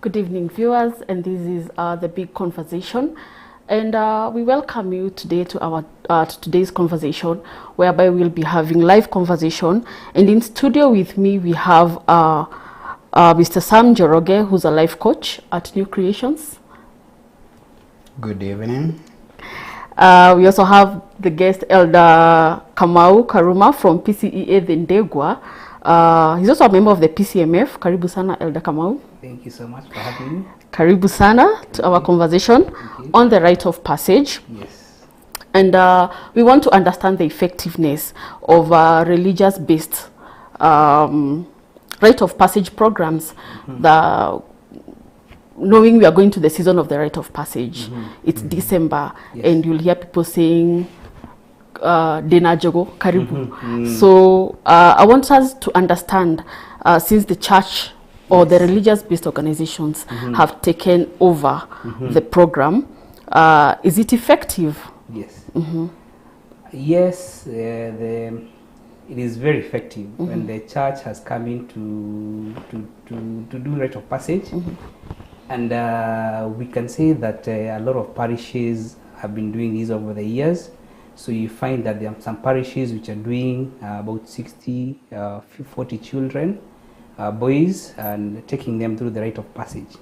Good evening, viewers, and this is The Big Conversation. And we welcome you today to our today's conversation, whereby we'll be having live conversation. And in studio with me, we have Mr. Sam Njoroge, who's a life coach at New Creations. Good evening. We also have the guest, Elder Kamau Karuma from PCEA Ndegwa. He's also a member of the PCMF. Karibu sana, Elder Kamau. Thank you so much for having me. Karibu sana to our conversation on the rite of passage. Yes. And we want to understand the effectiveness of religious-based rite of passage programs. Knowing we are going to the season of the rite of passage, it's December, and you'll hear people saying, Dena Jogo, Karibu. So I want us to understand, since the church or the religious-based organizations have taken over the program, is it effective? Yes. Yes, it is very effective when the church has come in to do rite of passage. And we can say that a lot of parishes have been doing this over the years. So you find that there are some parishes which are doing about 60, 40 children, boys, and taking them through the rite of passage.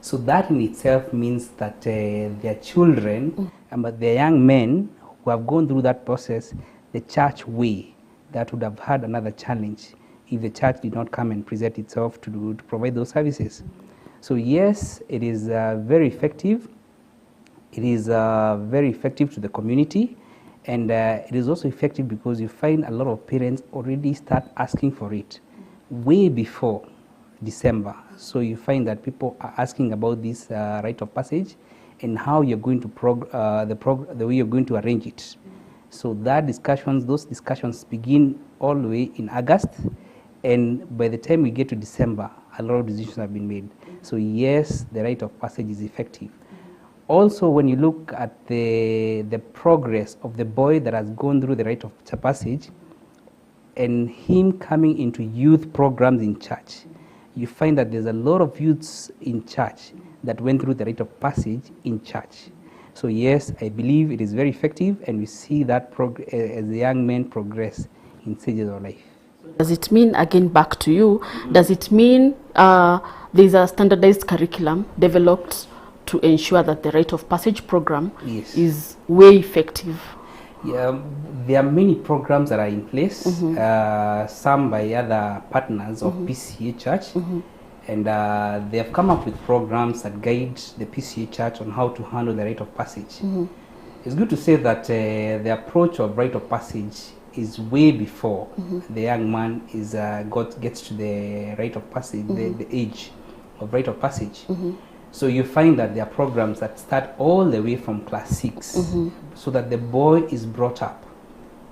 So that in itself means that their children, but their young men who have gone through that process, the church way, that would have had another challenge if the church did not come and present itself to provide those services. So yes, it is very effective. It is very effective to the community, and it is also effective because you find a lot of parents already start asking for it way before December. So you find that people are asking about this rite of passage and how you're going to the way you're going to arrange it. So those discussions begin all the way in August, and by the time we get to December, a lot of decisions have been made. So yes, the rite of passage is effective. Also, when you look at the progress of the boy that has gone through the rite of passage and him coming into youth programs in church, you find that there's a lot of youths in church that went through the rite of passage in church. So yes, I believe it is very effective, and we see that as the young men progress in stages of life. Does it mean, again back to you, does it mean there's a standardized curriculum developed to ensure that the rite of passage program is way effective? Yeah, there are many programs that are in place, some by other partners of PCA Church, and they have come up with programs that guide the PCA Church on how to handle the rite of passage. It's good to say that the approach of rite of passage is way before the young man gets to the rite of passage, the age of rite of passage. So you find that there are programs that start all the way from class 6, so that the boy is brought up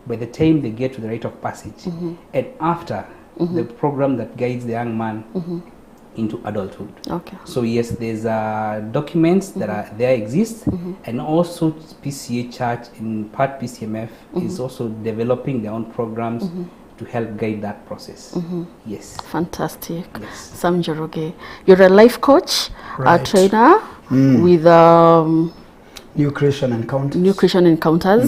by the time they get to the rite of passage, and after the program that guides the young man into adulthood. Okay. So yes, there's documents that exist, and also PCA Church, in part PCMF, is also developing their own programs to help guide that process. Yes. Fantastic. Yes. Sam Njoroge, you're a life coach, Right. a trainer with New Creation Encounters. New Creation Encounters.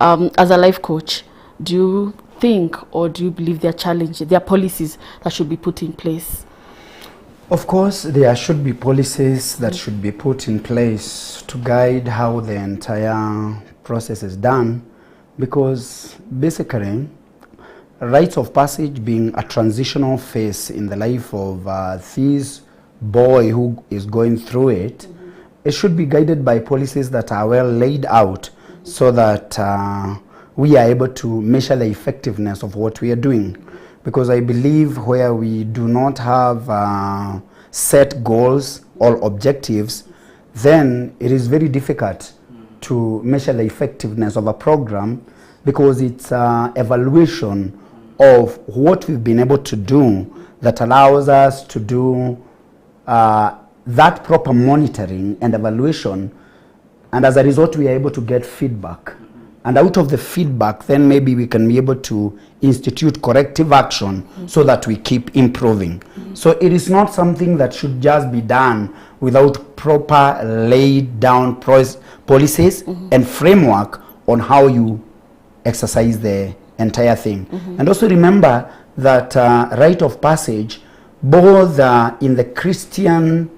As a life coach, do you think, or do you believe there are policies that should be put in place? Of course, there should be policies that should be put in place to guide how the entire process is done, because basically, rites of passage being a transitional phase in the life of this boy who is going through it, it should be guided by policies that are well laid out, so that we are able to measure the effectiveness of what we are doing. Because I believe where we do not have set goals or objectives, then it is very difficult to measure the effectiveness of a program, because it's evaluation of what we've been able to do that allows us to do that proper monitoring and evaluation, and as a result we are able to get feedback and out of the feedback, then maybe we can be able to institute corrective action so that we keep improving. So it is not something that should just be done without proper laid down policies and framework on how you exercise the entire thing. And also remember that rite of passage, both in the Christian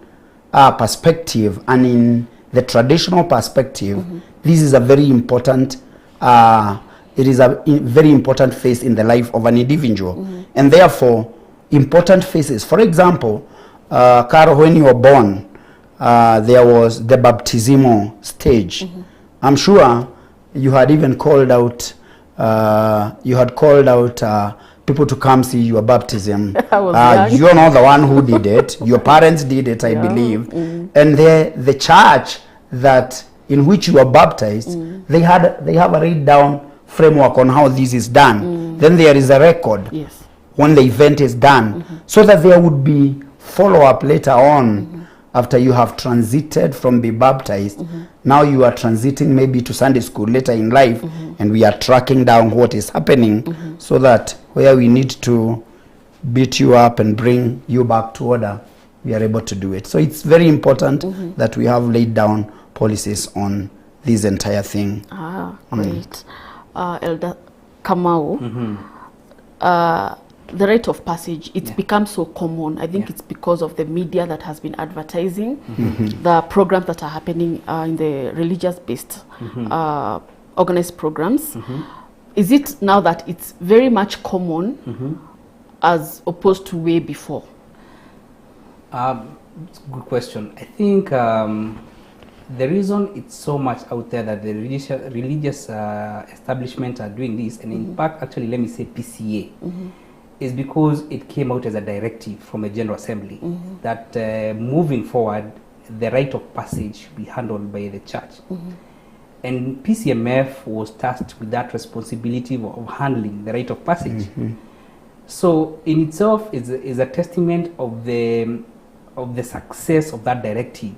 perspective and in the traditional perspective, this is a very important it is a very important phase in the life of an individual, and therefore important phases. For example, Carol, when you were born, there was the baptismal stage. I'm sure you had even called out people to come see your baptism. You're not the one who did it. Your parents did it, I believe. And the church that in which you are baptized, they have a written down framework on how this is done. Then there is a record when the event is done, so that there would be follow-up later on after you have transited from being baptized. Now you are transiting maybe to Sunday school later in life, and we are tracking down what is happening, so that where we need to beat you up and bring you back to order, we are able to do it. So it's very important that we have laid down policies on this entire thing. Great. Elder Kamau, the rite of passage, it's become so common. I think it's because of the media that has been advertising the programs that are happening in the religious-based organized programs. Is it now that it's very much common as opposed to way before? It's a good question. I think the reason it's so much out there that the religious establishments are doing this, and in fact, actually, let me say PCA, is because it came out as a directive from a General Assembly that moving forward, the rite of passage should be handled by the church. And PCMF was tasked with that responsibility of handling the rite of passage. So in itself is a testament of the success of that directive.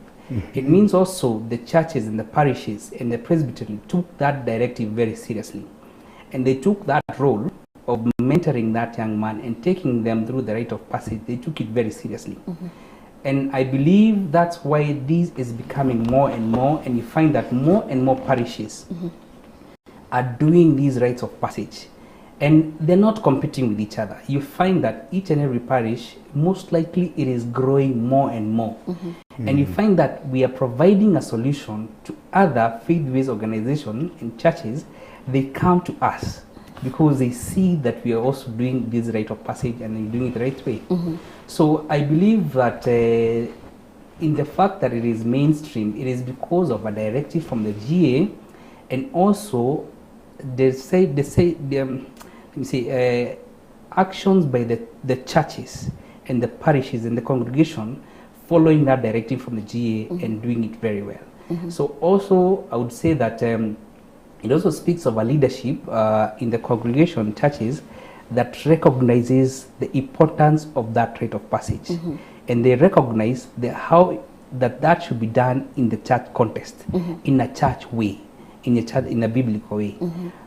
It means also the churches and the parishes and the presbytery took that directive very seriously, and they took that role of mentoring that young man and taking them through the rite of passage. They took it very seriously. And I believe that's why this is becoming more and more, and you find that more and more parishes are doing these rites of passage, and they're not competing with each other. You find that each and every parish, most likely it is growing more and more. And you find that we are providing a solution to other faith-based organizations and churches. They come to us because they see that we are also doing this rite of passage and doing it the right way. So I believe that in the fact that it is mainstream, it is because of a directive from the GA, and also actions by the churches and the parishes and the congregation following that directive from the GA and doing it very well. So also I would say that it also speaks of a leadership in the congregation churches that recognizes the importance of that rite of passage, and they recognize how that should be done in the church context, in a church way, in a biblical way.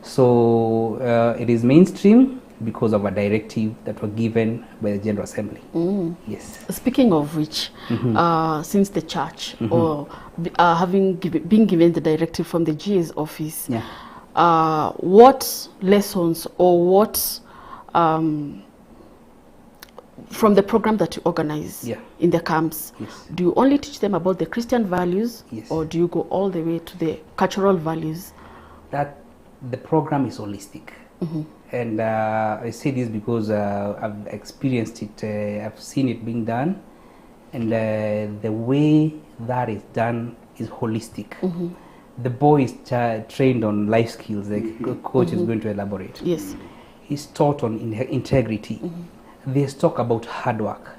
So it is mainstream because of a directive that was given by the General Assembly. Yes. Speaking of which, since the church or been given the directive from the GA's office, what lessons or what from the program that you organize in the camps, do you only teach them about the Christian values, or do you go all the way to the cultural values? That the program is holistic. And I say this because I've experienced it, I've seen it being done, and the way that is done is holistic. The boy is trained on life skills, the coach is going to elaborate. Yes. He's taught on integrity. There's talk about hard work.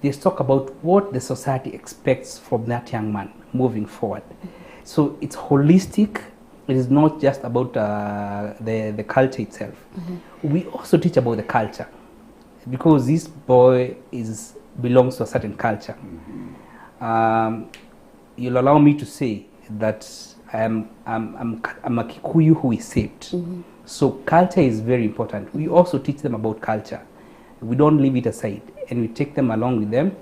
There's talk about what the society expects from that young man moving forward. So it's holistic. It is not just about the culture itself. We also teach about the culture, because this boy belongs to a certain culture. You'll allow me to say that I'm a Kikuyu who is saved. So culture is very important. We also teach them about culture. We don't leave it aside, and we take them along with them.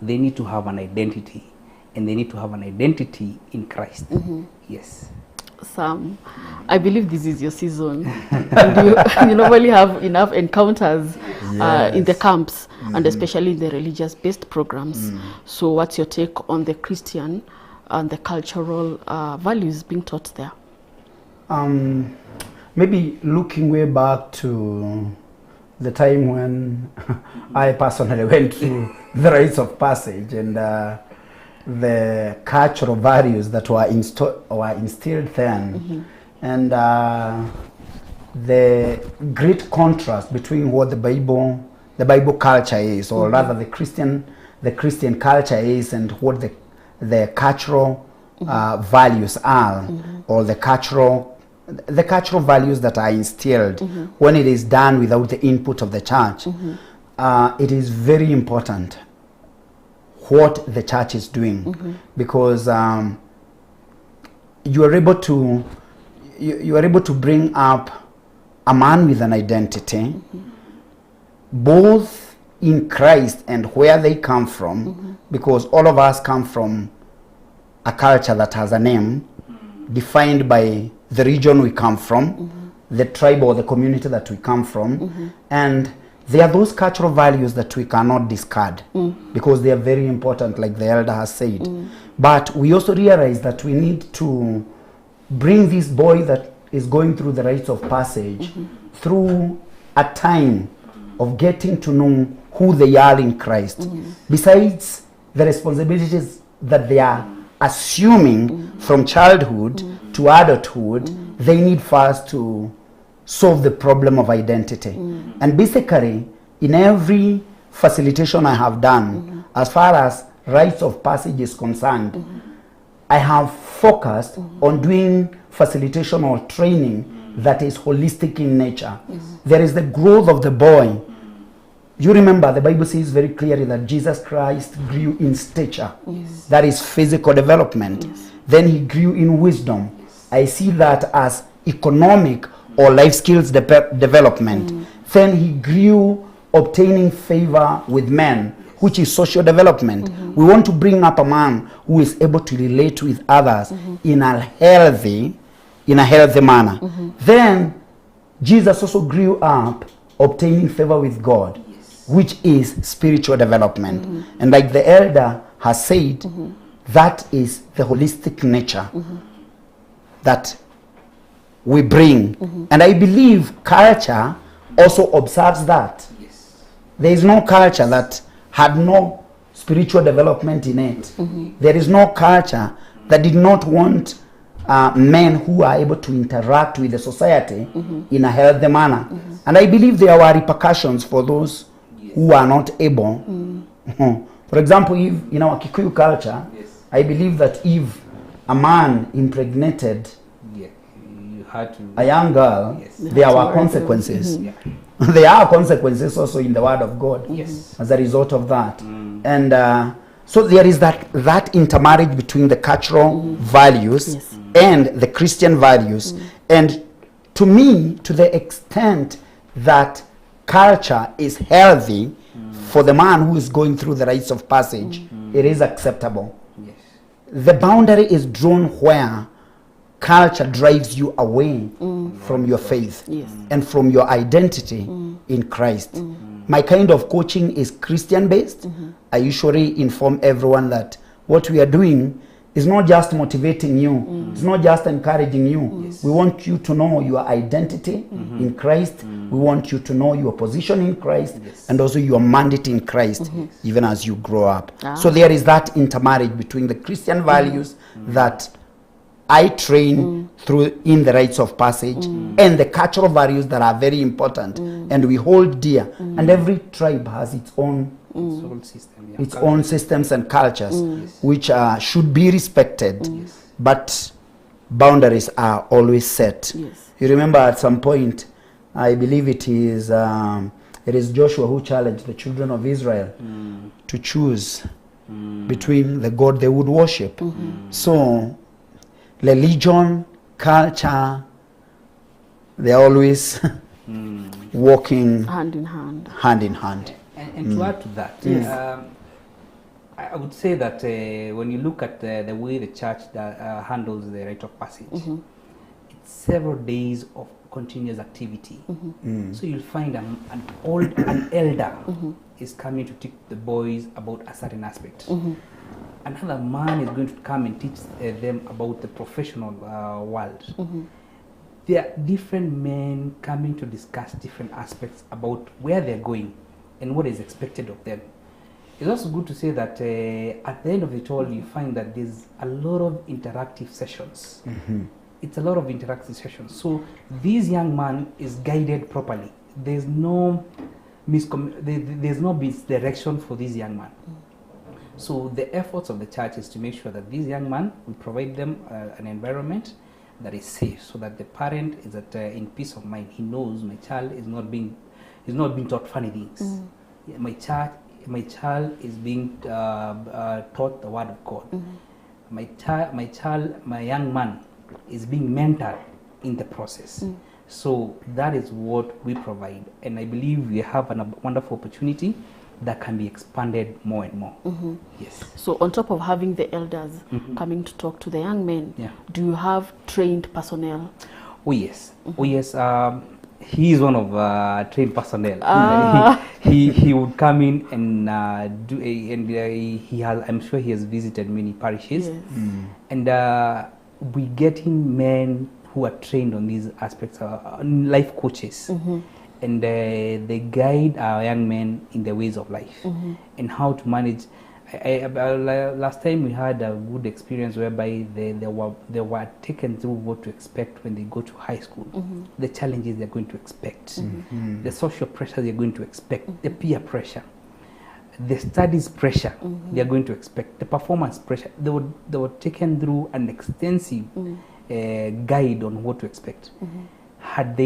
They need to have an identity, and they need to have an identity in Christ. Yes. Sam, I believe this is your season. And you normally have enough encounters in the camps, and especially in the religious-based programs. So what's your take on the Christian and the cultural values being taught there? Maybe looking way back to the time when I personally went through the rites of passage, and the cultural values that were instilled then, and the great contrast between what the Bible culture is, or rather the Christian culture is, and what the cultural values are, or the cultural values that are instilled when it is done without the input of the church. It is very important what the church is doing, because you are able to bring up a man with an identity, both in Christ and where they come from, because all of us come from a culture that has a name defined by the region we come from, the tribe or the community that we come from, and there are those cultural values that we cannot discard because they are very important, like the elder has said. But we also realize that we need to bring this boy that is going through the rites of passage through a time of getting to know who they are in Christ. Besides the responsibilities that they are assuming from childhood to adulthood, they need first to solve the problem of identity. And basically, in every facilitation I have done, as far as rites of passage is concerned, I have focused on doing facilitation or training that is holistic in nature. There is the growth of the boy. You remember the Bible says very clearly that Jesus Christ grew in stature. That is physical development. Then he grew in wisdom. I see that as economic or life skills development. Then he grew obtaining favor with men, which is social development. We want to bring up a man who is able to relate with others in a healthy manner. Then Jesus also grew up obtaining favor with God, which is spiritual development. And like the elder has said, that is the holistic nature that we bring. And I believe culture also observes that. There is no culture that had no spiritual development in it. There is no culture that did not want men who are able to interact with the society in a healthy manner. And I believe there were repercussions for those who are not able. For example, if in our Kikuyu culture, I believe that if a man impregnated a young girl, there were consequences. There are consequences also in the Word of God as a result of that. And so there is that intermarriage between the cultural values and the Christian values. And to me, to the extent that culture is healthy for the man who is going through the rites of passage, it is acceptable. The boundary is drawn where culture drives you away from your faith and from your identity in Christ. My kind of coaching is Christian based. I usually inform everyone that what we are doing is not just motivating you, it's not just encouraging you. We want you to know your identity in Christ. We want you to know your position in Christ and also your mandate in Christ, even as you grow up. So there is that intermarriage between the Christian values that I train through in the rites of passage and the cultural values that are very important and we hold dear. And every tribe has its own systems and cultures which should be respected, but boundaries are always set. You remember at some point, I believe it is Joshua who challenged the children of Israel to choose between the God they would worship. So religion, culture, they're always walking Hand in hand. hand in hand. And to add to that, I would say that when you look at the way the church handles the rite of passage, it's several days of continuous activity. So you'll find an elder is coming to teach the boys about a certain aspect. Another man is going to come and teach them about the professional world. There are different men coming to discuss different aspects about where they're going and what is expected of them. It's also good to say that at the end of it all, you find that there's a lot of interactive sessions. It's a lot of interactive sessions. So this young man is guided properly. There's no misdirection for this young man. So the efforts of the church is to make sure that this young man, we provide them an environment that is safe, so that the parent is at in peace of mind. He knows my child is not being taught funny things. My child is being taught the word of God. My young man is being mentored in the process. So that is what we provide, and I believe we have a wonderful opportunity that can be expanded more and more. Yes. So on top of having the elders coming to talk to the young men, do you have trained personnel? Oh yes. Oh yes. He is one of trained personnel. He would come in and do he has. I'm sure he has visited many parishes, and we get in men who are trained on these aspects, life coaches. And they guide our young men in the ways of life and how to manage. Last time we had a good experience whereby they were taken through what to expect when they go to high school, the challenges they're going to expect, the social pressure they're going to expect, the peer pressure, the studies pressure they're going to expect, the performance pressure. They were taken through an extensive guide on what to expect. Had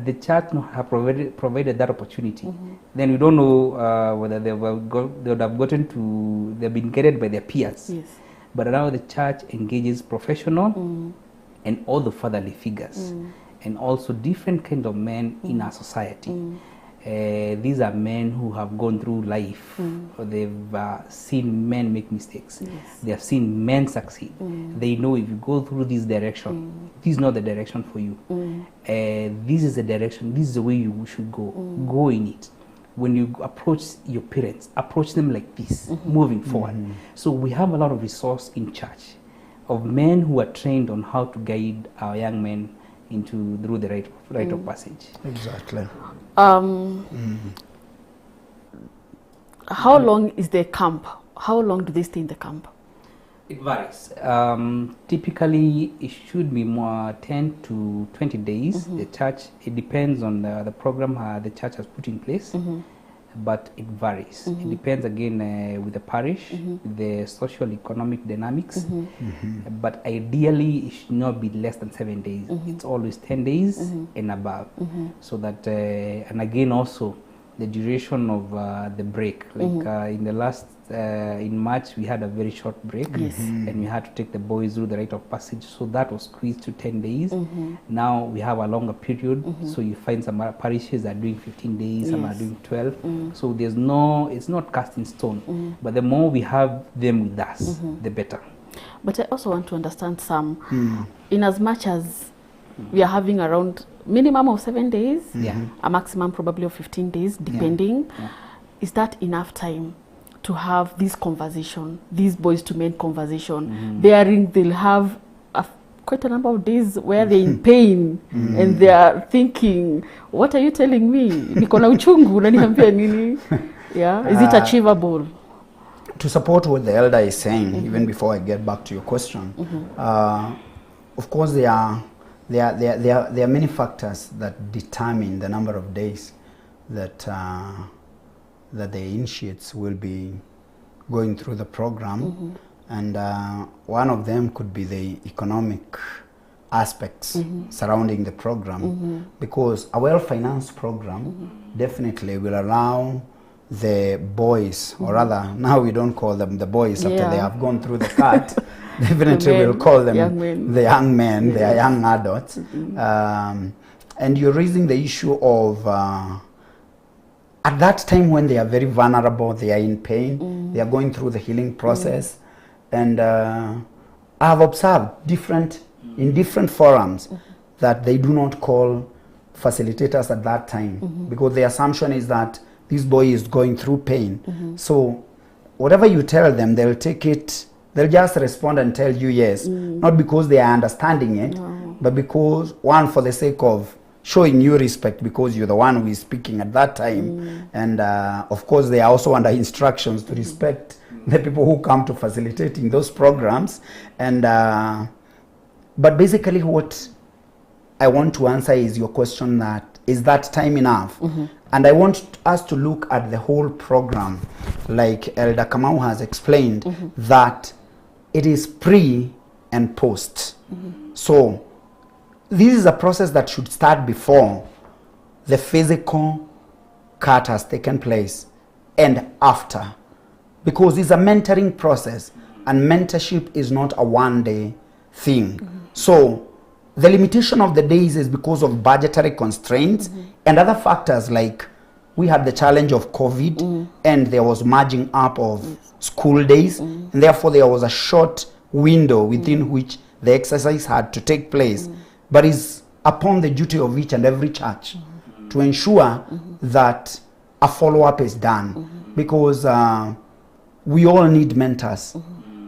the church not have provided that opportunity, then we don't know whether they would have they've been guided by their peers. But now the church engages professional and all the fatherly figures and also different kinds of men in our society. These are men who have gone through life. They've seen men make mistakes. They have seen men succeed. They know if you go through this direction, this is not the direction for you. This is the direction, this is the way you should go. Go in it. When you approach your parents, approach them like this, moving forward. So we have a lot of resource in church of men who are trained on how to guide our young men through the rite of passage. Exactly. How long is the camp? How long do they stay in the camp? It varies. Typically, it should be more 10 to 20 days. The church, it depends on the program the church has put in place, but it varies. It depends again with the parish, the social economic dynamics, but ideally it should not be less than 7 days. It's always 10 days and above, so that and again also the duration of the break, like in the last in March we had a very short break, and we had to take the boys through the rite of passage, so that was squeezed to 10 days. Now we have a longer period, so you find some parishes are doing 15 days, some are doing 12, so it's not cast in stone, but the more we have them with us, the better. But I also want to understand some, in as much as we are having around minimum of 7 days, a maximum probably of 15 days, depending. Is that enough time to have this conversation, these boys to men conversation? They'll have quite a number of days where they're in pain and they are thinking, what are you telling me? Niko na uchungu, unaniambia nini? Yeah, is it achievable? To support what the elder is saying, even before I get back to your question, of course there are many factors that determine the number of days that the initiates will be going through the program, and one of them could be the economic aspects surrounding the program, because a well-financed program definitely will allow the boys, or rather now we don't call them the boys after they have gone through the cut, definitely men, we'll call them young men. the young men, they are Yes. young adults. And you're raising the issue of at that time when they are very vulnerable, they are in pain, they are going through the healing process. And I have observed in different forums that they do not call facilitators at that time because the assumption is that this boy is going through pain. So whatever you tell them, they'll take it, they'll just respond and tell you yes, not because they are understanding it, but because, one, for the sake of showing you respect because you're the one who is speaking at that time. And of course, they are also under instructions to respect the people who come to facilitating those programs. And but basically what I want to answer is your question that, is that time enough? And I want us to look at the whole program, like Elder Kamau has explained, that it is pre and post. So this is a process that should start before the physical cut has taken place and after, because it's a mentoring process, and mentorship is not a one-day thing. So the limitation of the days is because of budgetary constraints and other factors, like we had the challenge of COVID and there was merging up of school days, and therefore there was a short window within which the exercise had to take place. But it's upon the duty of each and every church to ensure that a follow-up is done, because we all need mentors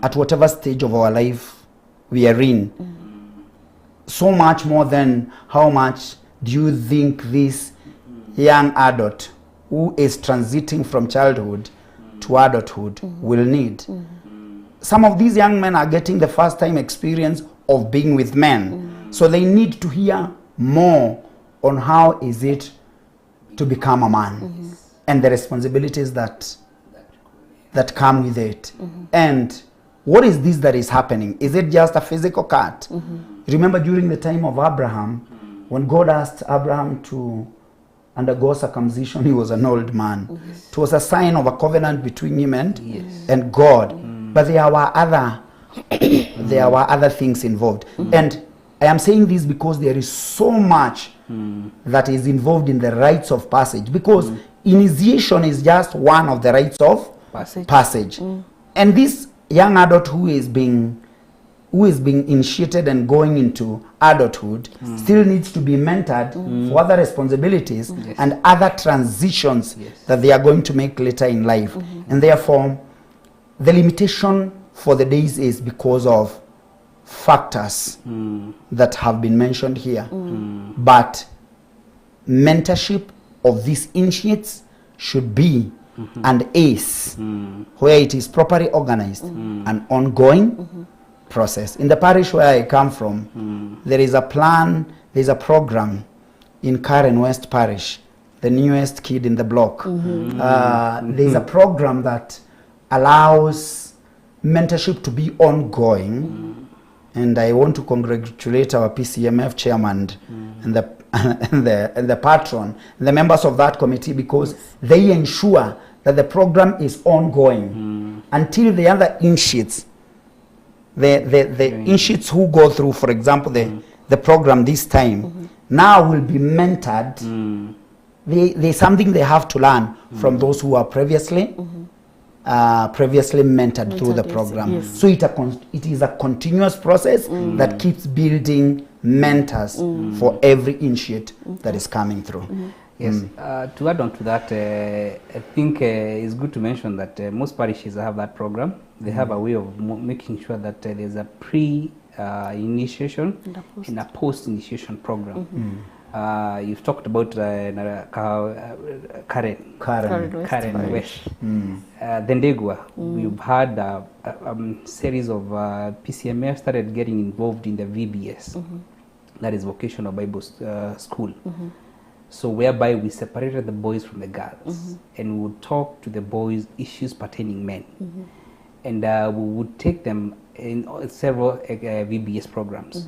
at whatever stage of our life we are in. So much more than how much do you think this young adult who is transiting from childhood to adulthood will need. Some of these young men are getting the first time experience of being with men. So they need to hear more on how is it to become a man and the responsibilities that come with it. And what is this that is happening? Is it just a physical cut? Remember during the time of Abraham, when God asked Abraham to undergo circumcision, he was an old man. It was a sign of a covenant between him and God. But there were other things involved. And I am saying this because there is so much that is involved in the rites of passage, because initiation is just one of the rites of passage. And this young adult who is being initiated and going into adulthood still needs to be mentored for other responsibilities and other transitions that they are going to make later in life. And therefore, the limitation for the days is because of factors that have been mentioned here. But mentorship of these initiates should be and is, where it is properly organized, an ongoing process. In the parish where I come from, there is a plan, there is a program in Karen West Parish, the newest kid in the block. There is a program that allows mentorship to be ongoing. And I want to congratulate our PCMF chairman and the patron, and the members of that committee, because they ensure that the program is ongoing until the other initiates, the initiates who go through, for example, the program this time, now will be mentored. There's something they have to learn from those who are previously mentored through the program. So it is a continuous process that keeps building mentors for every initiate that is coming through. Yes, to add on to that, I think it's good to mention that most parishes have that program. They have a way of making sure that there's a pre-initiation and a post-initiation program. You've talked about Karen West. Dendegwa, we've had a series of PCMF started getting involved in the VBS, that is Vocational Bible School. So whereby we separated the boys from the girls, and we would talk to the boys issues pertaining men, and we would take them in several VBS programs.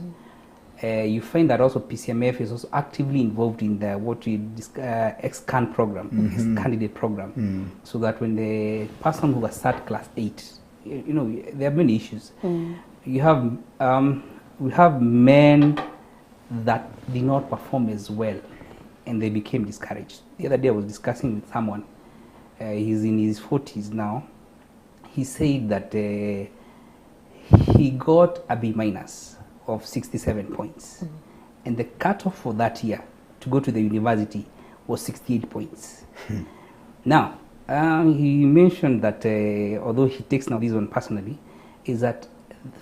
You find that also PCMF is also actively involved in the what we ex-can program, ex-candidate program, so that when the person who has started class 8, you know, there are many issues. you have we have men that did not perform as well, and they became discouraged. The other day I was discussing with someone. He's in his 40s now. He said that he got a B minus of 67 points, and the cutoff for that year to go to the university was 68 points. Now, he mentioned that although he takes now this one personally, is that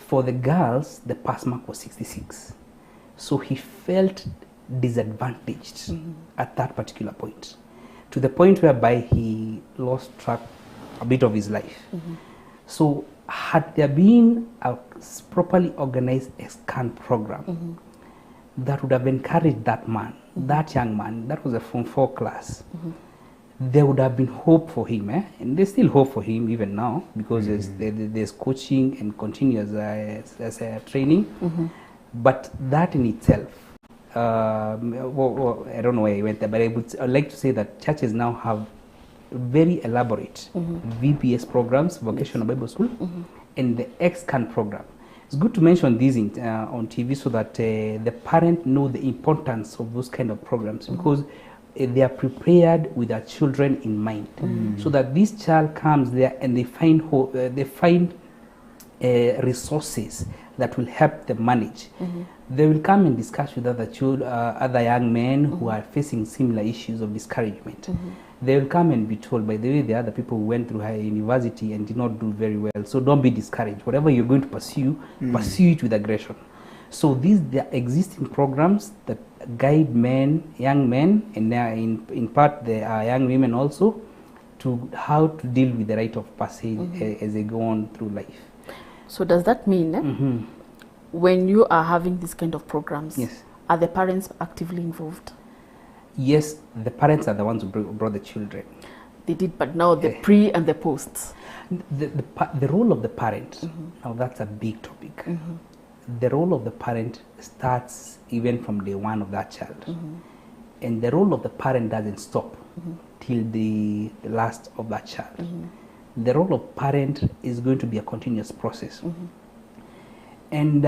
for the girls the pass mark was 66, so he felt disadvantaged at that particular point, to the point whereby he lost track a bit of his life. So had there been a properly organized scan program that would have encouraged that man, that young man, that was a Form 4 class, there would have been hope for him, and there's still hope for him even now, because there's coaching and continuous as a training. But that in itself, I don't know where he went there, but I'd like to say that churches now have very elaborate VBS programs, Vocational Bible School, and the X-Can program. It's good to mention these on TV so that the parent know the importance of those kind of programs, because they are prepared with their children in mind, so that this child comes there and they find hope, they find resources that will help them manage. They will come and discuss with other young men who are facing similar issues of discouragement. They will come and be told, by the way, the other people who went through higher university and did not do very well, so don't be discouraged. Whatever you're going to pursue, pursue it with aggression. So there are existing programs that guide men, young men, and in part there are young women also, to how to deal with the rite of passage as they go on through life. So does that mean when you are having this kind of programs, Yes. are the parents actively involved? Yes, the parents are the ones who brought the children. They did, but now the pre and the posts. The role of the parent, now that's a big topic. The role of the parent starts even from day one of that child. And the role of the parent doesn't stop till the last of that child. The role of parent is going to be a continuous process. And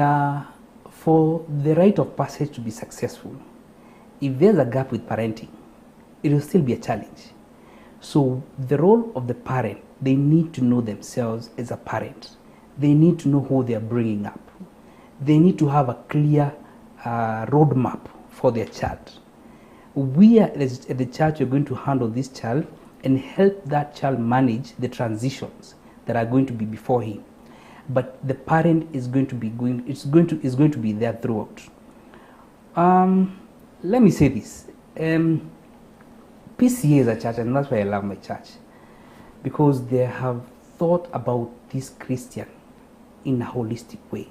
for the rite of passage to be successful, if there's a gap with parenting, it will still be a challenge. So the role of the parent, they need to know themselves as a parent. They need to know who they are bringing up. They need to have a clear roadmap for their child. We at the church are going to handle this child and help that child manage the transitions that are going to be before him. But the parent is going to be is going to be there throughout. Let me say this. PCA is a church, and that's why I love my church, because they have thought about this Christian in a holistic way.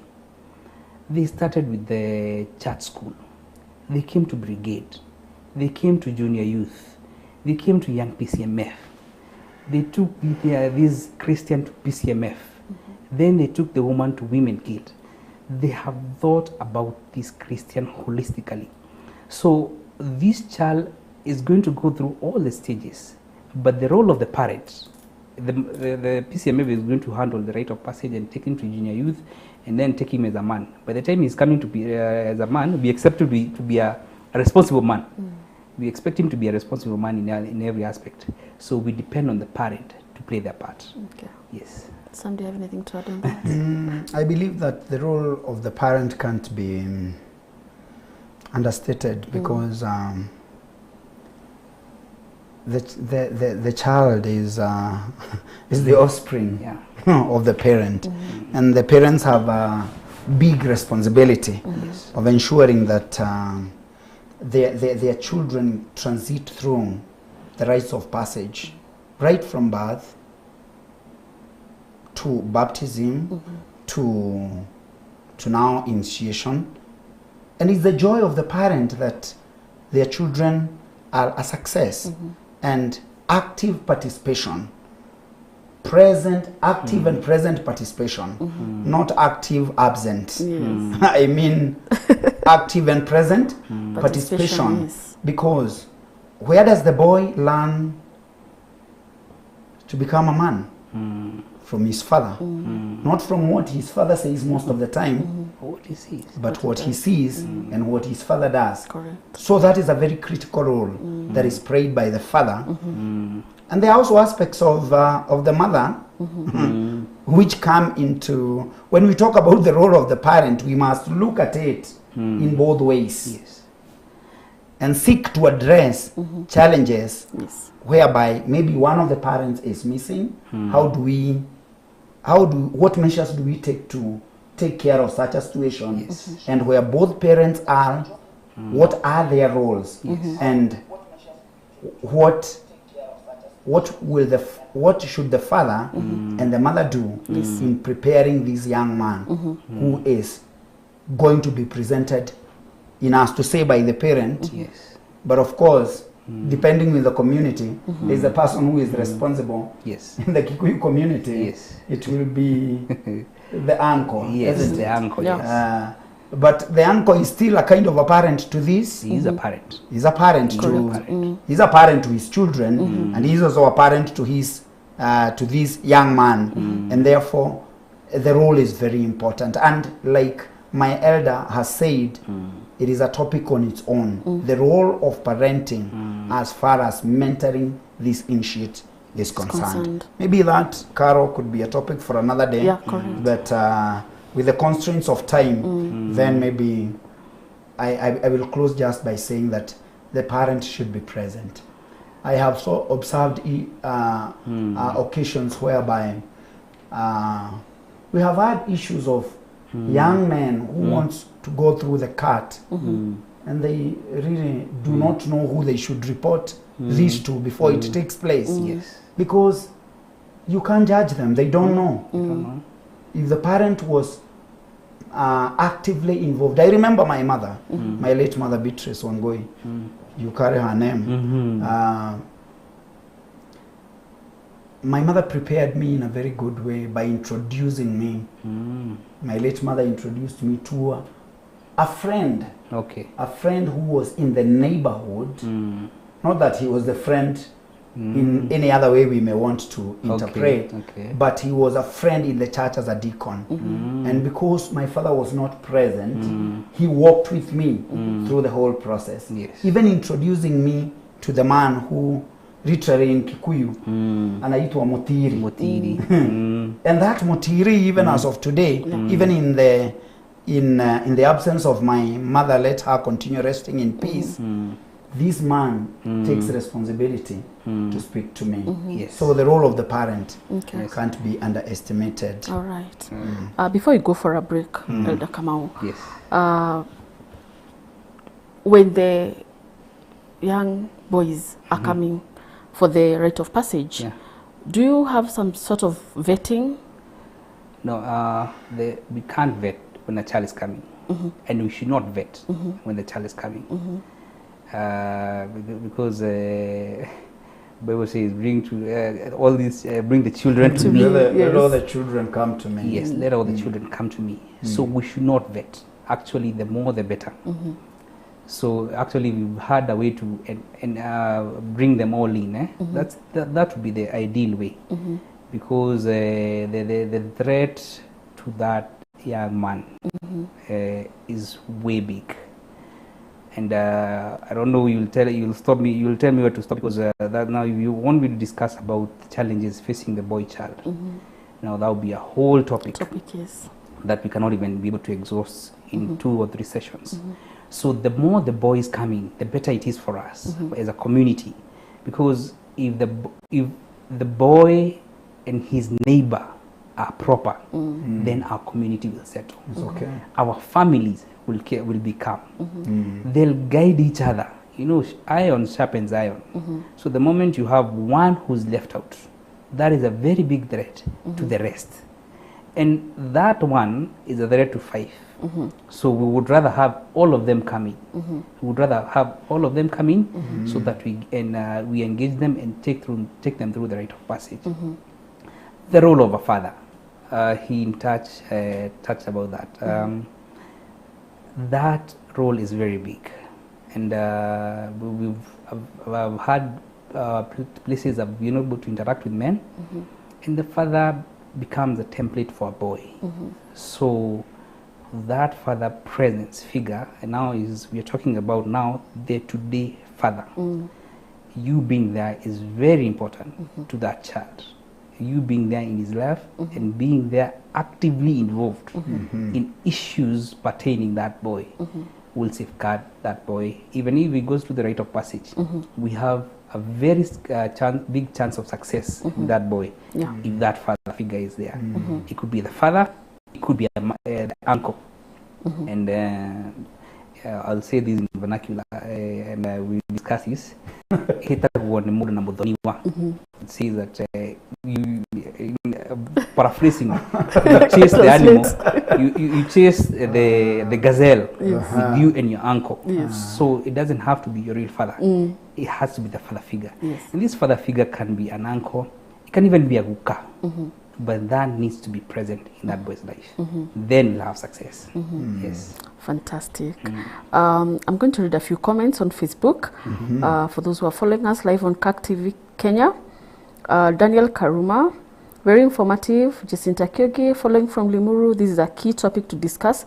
They started with the church school. They came to brigade. They came to junior youth. They came to young PCMF. They took these Christian to PCMF. Then they took the woman to women guild. They have thought about this Christian holistically. So this child is going to go through all the stages, but the role of the parent, the PCMF is going to handle the rite of passage and take him to junior youth, and then take him as a man. By the time he's coming to be as a man, we expect him to be a responsible man. We expect him to be a responsible man in every aspect. So we depend on the parent to play their part. Okay. Yes. Sam, do you have anything to add on that? I believe that the role of the parent can't be understated, because the child is the offspring of the parent, and the parents have a big responsibility of ensuring that their children transit through the rites of passage, right from birth to baptism to now initiation. And it's the joy of the parent that their children are a success, and active participation, active and present participation, not active absent. I mean active and present participation, yes. Because where does the boy learn to become a man? From his father. not from what his father says most of the time, What he sees. but what he sees and what his father does. Correct. So that is a very critical role that is played by the father. And there are also aspects of the mother which come into, when we talk about the role of the parent, we must look at it in both ways. Yes. And seek to address challenges Yes. whereby maybe one of the parents is missing. What measures do we take to take care of such a situation? Yes. And where both parents are, what are their roles? And what should the father and the mother do in preparing this young man who is going to be presented in us to say by the parent? Yes. But of course, depending on the community, there's a person who is responsible. Yes. In the Kikuyu community, Yes. it will be the uncle. Yes, isn't the it? uncle, Yeah. yes. But the uncle is still a kind of a parent to this. He is a parent. He's a parent he's a parent to his children, and he's also a parent to his to this young man, and therefore the role is very important. And like my elder has said, it is a topic on its own. The role of parenting as far as mentoring this initiate is concerned. Maybe that, Carol, could be a topic for another day. Yeah, correct. But with the constraints of time, then maybe I will close just by saying that the parent should be present. I have so observed occasions whereby we have had issues of young men who want to go through the cut, and they really do not know who they should report this to before it takes place. Yes. Because you can't judge them, they don't know. I don't know. If the parent was actively involved, I remember my mother, my late mother Beatrice Wangoi, you carry her name. My mother prepared me in a very good way by introducing me. My late mother introduced me to a friend. Okay. A friend who was in the neighborhood. Not that he was the friend in any other way we may want to interpret, Okay. but he was a friend in the church as a deacon. And because my father was not present, he walked with me through the whole process. Yes. Even introducing me to the man who literally in Kikuyu anaitwa Motiri. Motiri. And that Motiri, even as of today, even in the absence of my mother, let her continue resting in peace, this man takes responsibility to speak to me. Yes. So the role of the parent Okay. can't be underestimated. All right. Before you go for a break, Elder Kamau, Yes. when the young boys are coming for the rite of passage, Yeah. do you have some sort of vetting? No, we can't vet when a child is coming, and we should not vet when the child is coming, because Bible says, "Bring to all these, bring the children to me." Let all the children come to me. Yes, let all the children come to me. So we should not vet. Actually, the more the better. So actually, we've had a way to bring them all in. That would be the ideal way, because the threat to that young man is way big. And I don't know. You'll tell me where to stop, because that now you want me to discuss about the challenges facing the boy child. Now that would be a whole topic Yes. that we cannot even be able to exhaust in 2 or 3 sessions. So the more the boy is coming, the better it is for us as a community, because if the boy and his neighbor are proper, then our community will settle. It's okay. Our families will be calm. They'll guide each other. You know, iron sharpens iron. So the moment you have one who's left out, that is a very big threat to the rest. And that one is a threat to 5. So we would rather have all of them coming. We would rather have all of them coming so that we engage them and take them through the rite of passage. The role of a father, he touched about that. That role is very big, and I've had places I've been able to interact with men, and the father becomes a template for a boy. So that father presence figure, and now we are talking about now day-to-day father. You being there is very important to that child. You being there in his life and being there actively involved in issues pertaining that boy will safeguard that boy. Even if he goes through the rite of passage, we have a very big chance of success with that boy if that father figure is there. It could be the father, it could be the uncle. And I'll say this in vernacular, and we discuss this. It says that paraphrasing, you chase the animal, you chase the gazelle with you and your uncle. So it doesn't have to be your real father. It has to be the father figure. And this father figure can be an uncle, it can even be a guka. But that needs to be present in that boy's life. Then we'll have success. Yes. Fantastic. I'm going to read a few comments on Facebook for those who are following us live on CAC TV Kenya. Daniel Karuma, very informative. Jacinta Kyogi, following from Limuru, this is a key topic to discuss.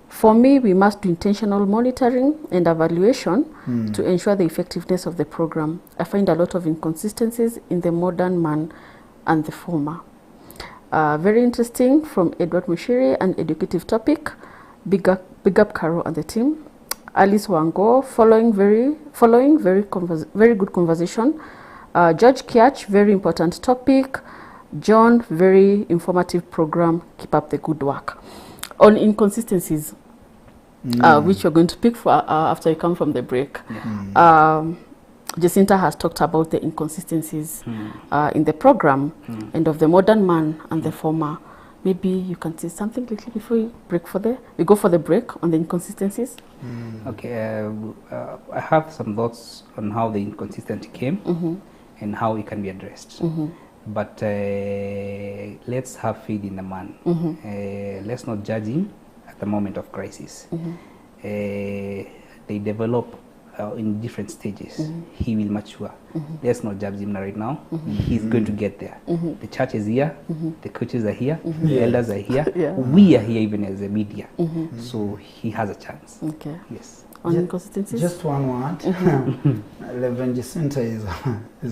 For me, we must do intentional monitoring and evaluation to ensure the effectiveness of the program. I find a lot of inconsistencies in the modern man and the former. Very interesting from Edward Mushiri, an educative topic. Big up Caro and the team. Alice Wango, following very good conversation. George Kiach, very important topic. John, very informative program. Keep up the good work. On inconsistencies, which you're going to pick for after you come from the break. Jacinta has talked about the inconsistencies in the program and of the modern man and the former. Maybe you can say something little before we go for the break on the inconsistencies. Okay, I have some thoughts on how the inconsistency came and how it can be addressed. But let's have faith in the man. Let's not judge him at the moment of crisis. They develop in different stages. He will mature. Let's not judge him right now. He's going to get there. The church is here, the coaches are here, the elders are here, we are here even as a media. So he has a chance. Okay. Yes. On inconsistencies? Just one word. Reverend Jacinta is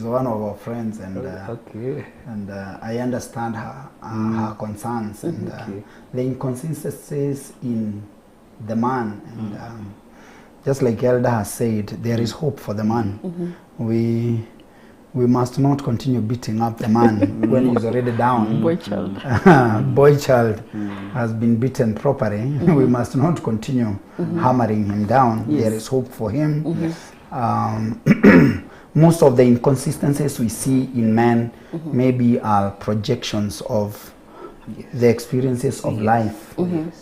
one of our friends, and and I understand her concerns and the inconsistencies in the man. And just like Elder has said, there is hope for the man. We must not continue beating up the man when he's already down. Boy child. Boy child has been beaten properly. We must not continue hammering him down. There is hope for him. Most of the inconsistencies we see in men maybe are projections of the experiences of life.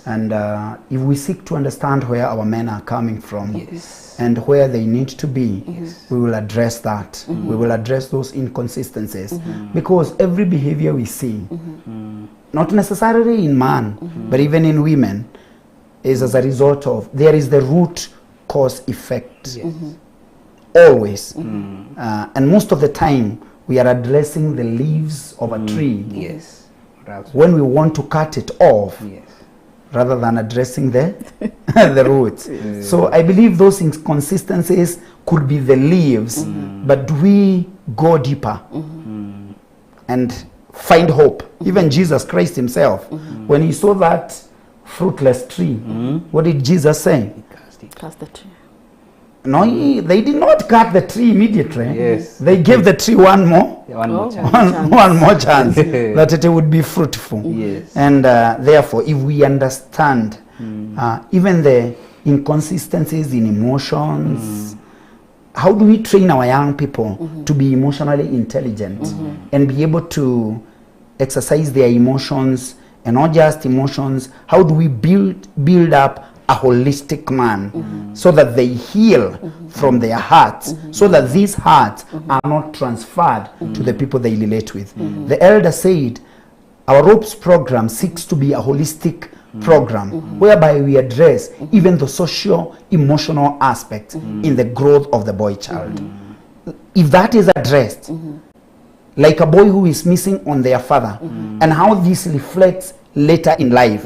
And if we seek to understand where our men are coming from and where they need to be, we will address that. We will address those inconsistencies because every behavior we see, not necessarily in man, but even in women, is as a result of, there is the root cause effect. Always. And most of the time, we are addressing the leaves of a tree. When we want to cut it off, rather than addressing the the roots. So I believe those inconsistencies could be the leaves, but we go deeper and find hope. Even Jesus Christ himself, when he saw that fruitless tree, what did Jesus say? Cast the tree. No, they did not cut the tree immediately. They gave the tree one more chance that it would be fruitful. And therefore, if we understand even the inconsistencies in emotions, how do we train our young people to be emotionally intelligent and be able to exercise their emotions, and not just emotions? How do we build up a holistic man so that they heal from their hearts, so that these hearts are not transferred to the people they relate with? The elder said our ROPES program seeks to be a holistic program whereby we address even the socio-emotional aspects in the growth of the boy child. If that is addressed, like a boy who is missing on their father, and how this reflects later in life,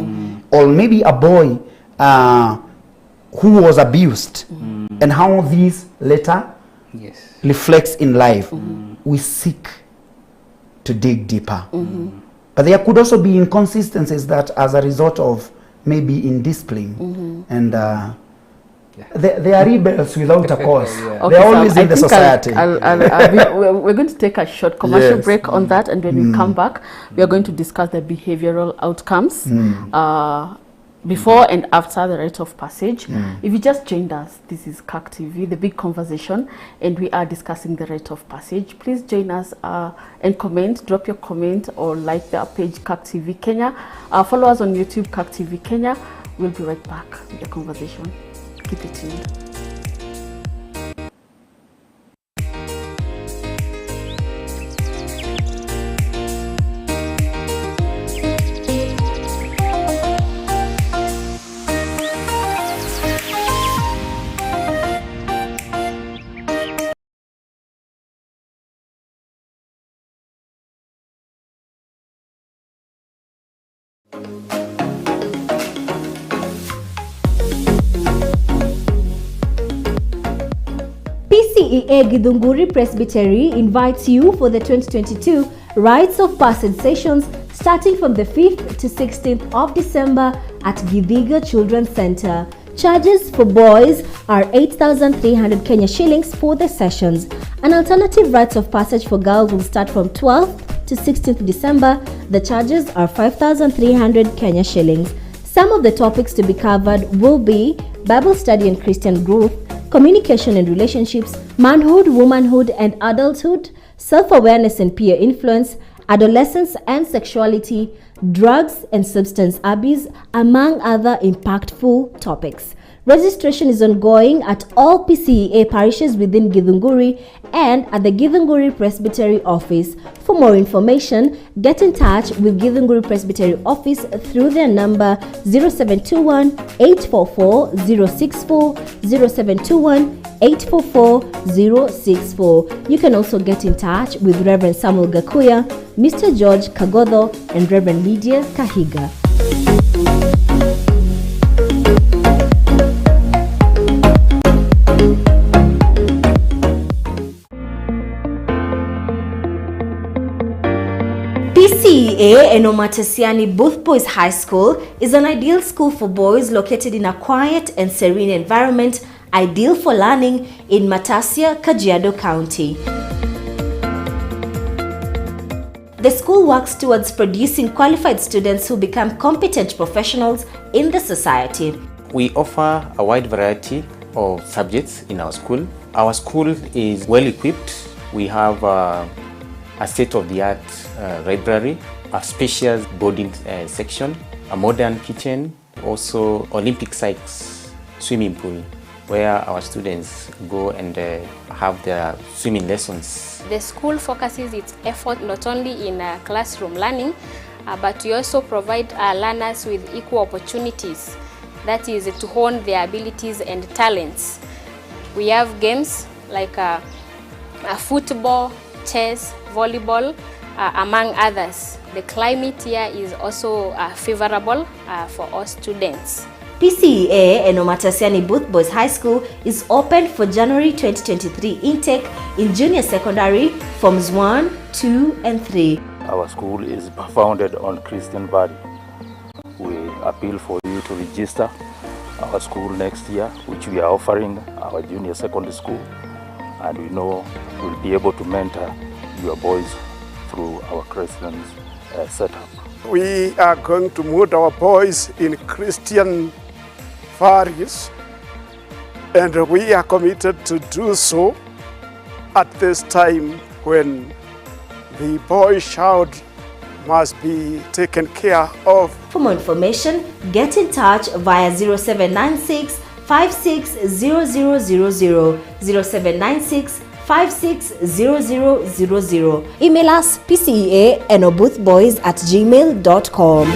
or maybe a boy who was abused, and how this later reflects in life. We seek to dig deeper. But there could also be inconsistencies that as a result of maybe indiscipline, and they are rebels without a cause. Okay, they're always in the society. We're going to take a short commercial break on that, and when we come back, we are going to discuss the behavioral outcomes before and after the rite of passage. If you just joined us, this is CAC TV, the big conversation, and we are discussing the rite of passage. Please join us and comment, drop your comment, or like the page CAC TV Kenya. Follow us on YouTube, CAC TV Kenya. We'll be right back with the conversation. Keep it tuned. PCEA Githunguri Presbytery invites you for the 2022 Rites of Passage sessions starting from the 5th to 16th of December at Githiga Children's Center. Charges for boys are 8,300 Kenya shillings for the sessions. An alternative rites of passage for girls will start from 12th to 16th December. The charges are 5,300 Kenya shillings. Some of the topics to be covered will be Bible study and Christian growth, communication and relationships, manhood, womanhood and adulthood, self-awareness and peer influence, adolescence and sexuality, drugs and substance abuse, among other impactful topics. Registration is ongoing at all PCEA parishes within Githunguri and at the Githunguri Presbytery office. For more information, get in touch with Githunguri Presbytery office through their number 0721 844 064 0721 844 064. You can also get in touch with Reverend Samuel Gakuya, Mr. George Kagodho, and Reverend Lydia Kahiga. PCEA Enomatesiani Booth Boys High School is an ideal school for boys located in a quiet and serene environment, ideal for learning in Matasia, Kajiado County. The school works towards producing qualified students who become competent professionals in the society. We offer a wide variety of subjects in our school. Our school is well equipped. We have a state-of-the-art library, a spacious boarding section, a modern kitchen, also Olympic-sized swimming pool where our students go and have their swimming lessons. The school focuses its effort not only in classroom learning, but we also provide learners with equal opportunities, that is to hone their abilities and talents. We have games like football, chess, volleyball, among others. The climate here is also favorable for all students. PCEA Enomatesiani Booth Boys High School is open for January 2023 intake in junior secondary forms 1, 2 and 3. Our school is founded on Christian value. We appeal for you to register our school next year, which we are offering our junior secondary school, and we know we'll be able to mentor your boys through our Christian setup. We are going to mold our boys in Christian values, and we are committed to do so at this time when the boy child must be taken care of. For more information, get in touch via 0796 560000, 0796 560000. Email us pcea@enoboothboys@gmail.com.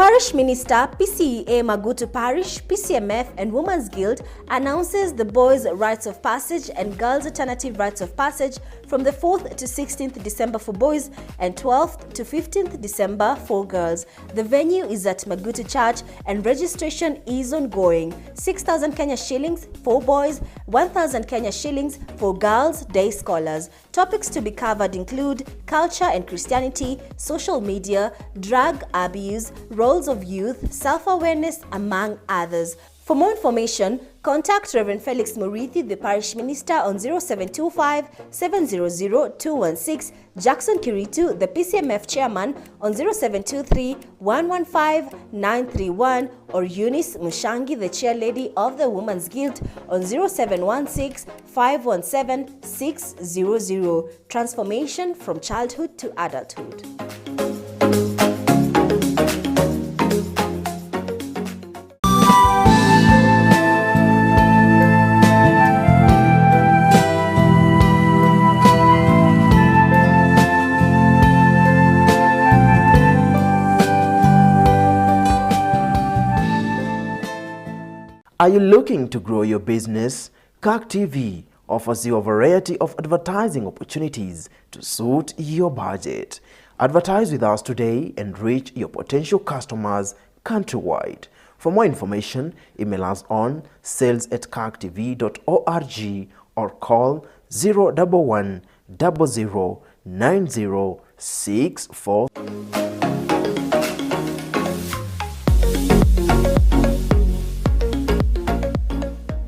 Parish Minister, PCEA Magutu Parish, PCMF and Women's Guild announces the Boys' Rites of Passage and Girls' Alternative Rites of Passage from the 4th to 16th December for boys and 12th to 15th December for girls. The venue is at Magutu Church and registration is ongoing. 6,000 Kenya shillings for boys, 1,000 Kenya shillings for girls' day scholars. Topics to be covered include culture and Christianity, social media, drug abuse, roles of youth, self-awareness, among others. For more information, contact Reverend Felix Murithi, the Parish Minister, on 0725 700 216, Jackson Kiritu, the PCMF Chairman, on 0723 115 931, or Eunice Mushangi, the Chair Lady of the Women's Guild, on 0716 517 600. Transformation from childhood to adulthood. Are you looking to grow your business? CAC TV offers you a variety of advertising opportunities to suit your budget. Advertise with us today and reach your potential customers countrywide. For more information, email us on sales@cactv.org or call 011 00 9064.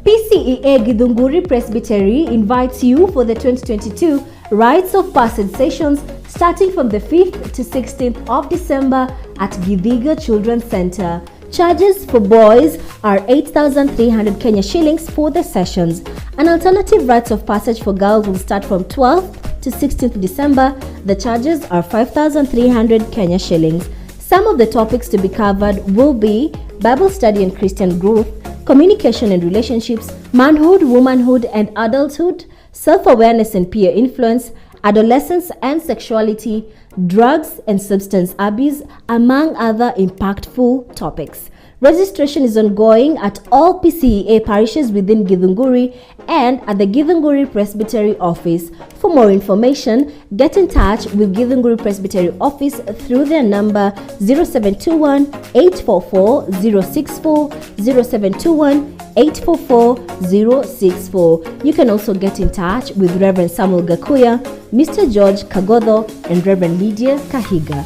PCEA Githunguri Presbytery invites you for the 2022 Rites of Passage sessions starting from the 5th to 16th of December at Githiga Children's Center. Charges for boys are 8,300 Kenya shillings for the sessions. An alternative Rites of Passage for girls will start from 12th to 16th December. The charges are 5,300 Kenya shillings. Some of the topics to be covered will be Bible study and Christian growth, communication and relationships, manhood, womanhood and adulthood, self-awareness and peer influence, adolescence and sexuality, drugs and substance abuse, among other impactful topics. Registration is ongoing at all PCEA parishes within Githunguri and at the Githunguri Presbytery office. For more information, get in touch with Githunguri Presbytery office through their number 0721 844 064, 0721 844 064. You can also get in touch with Reverend Samuel Gakuya, Mr. George Kagodho, and Reverend Lydia Kahiga.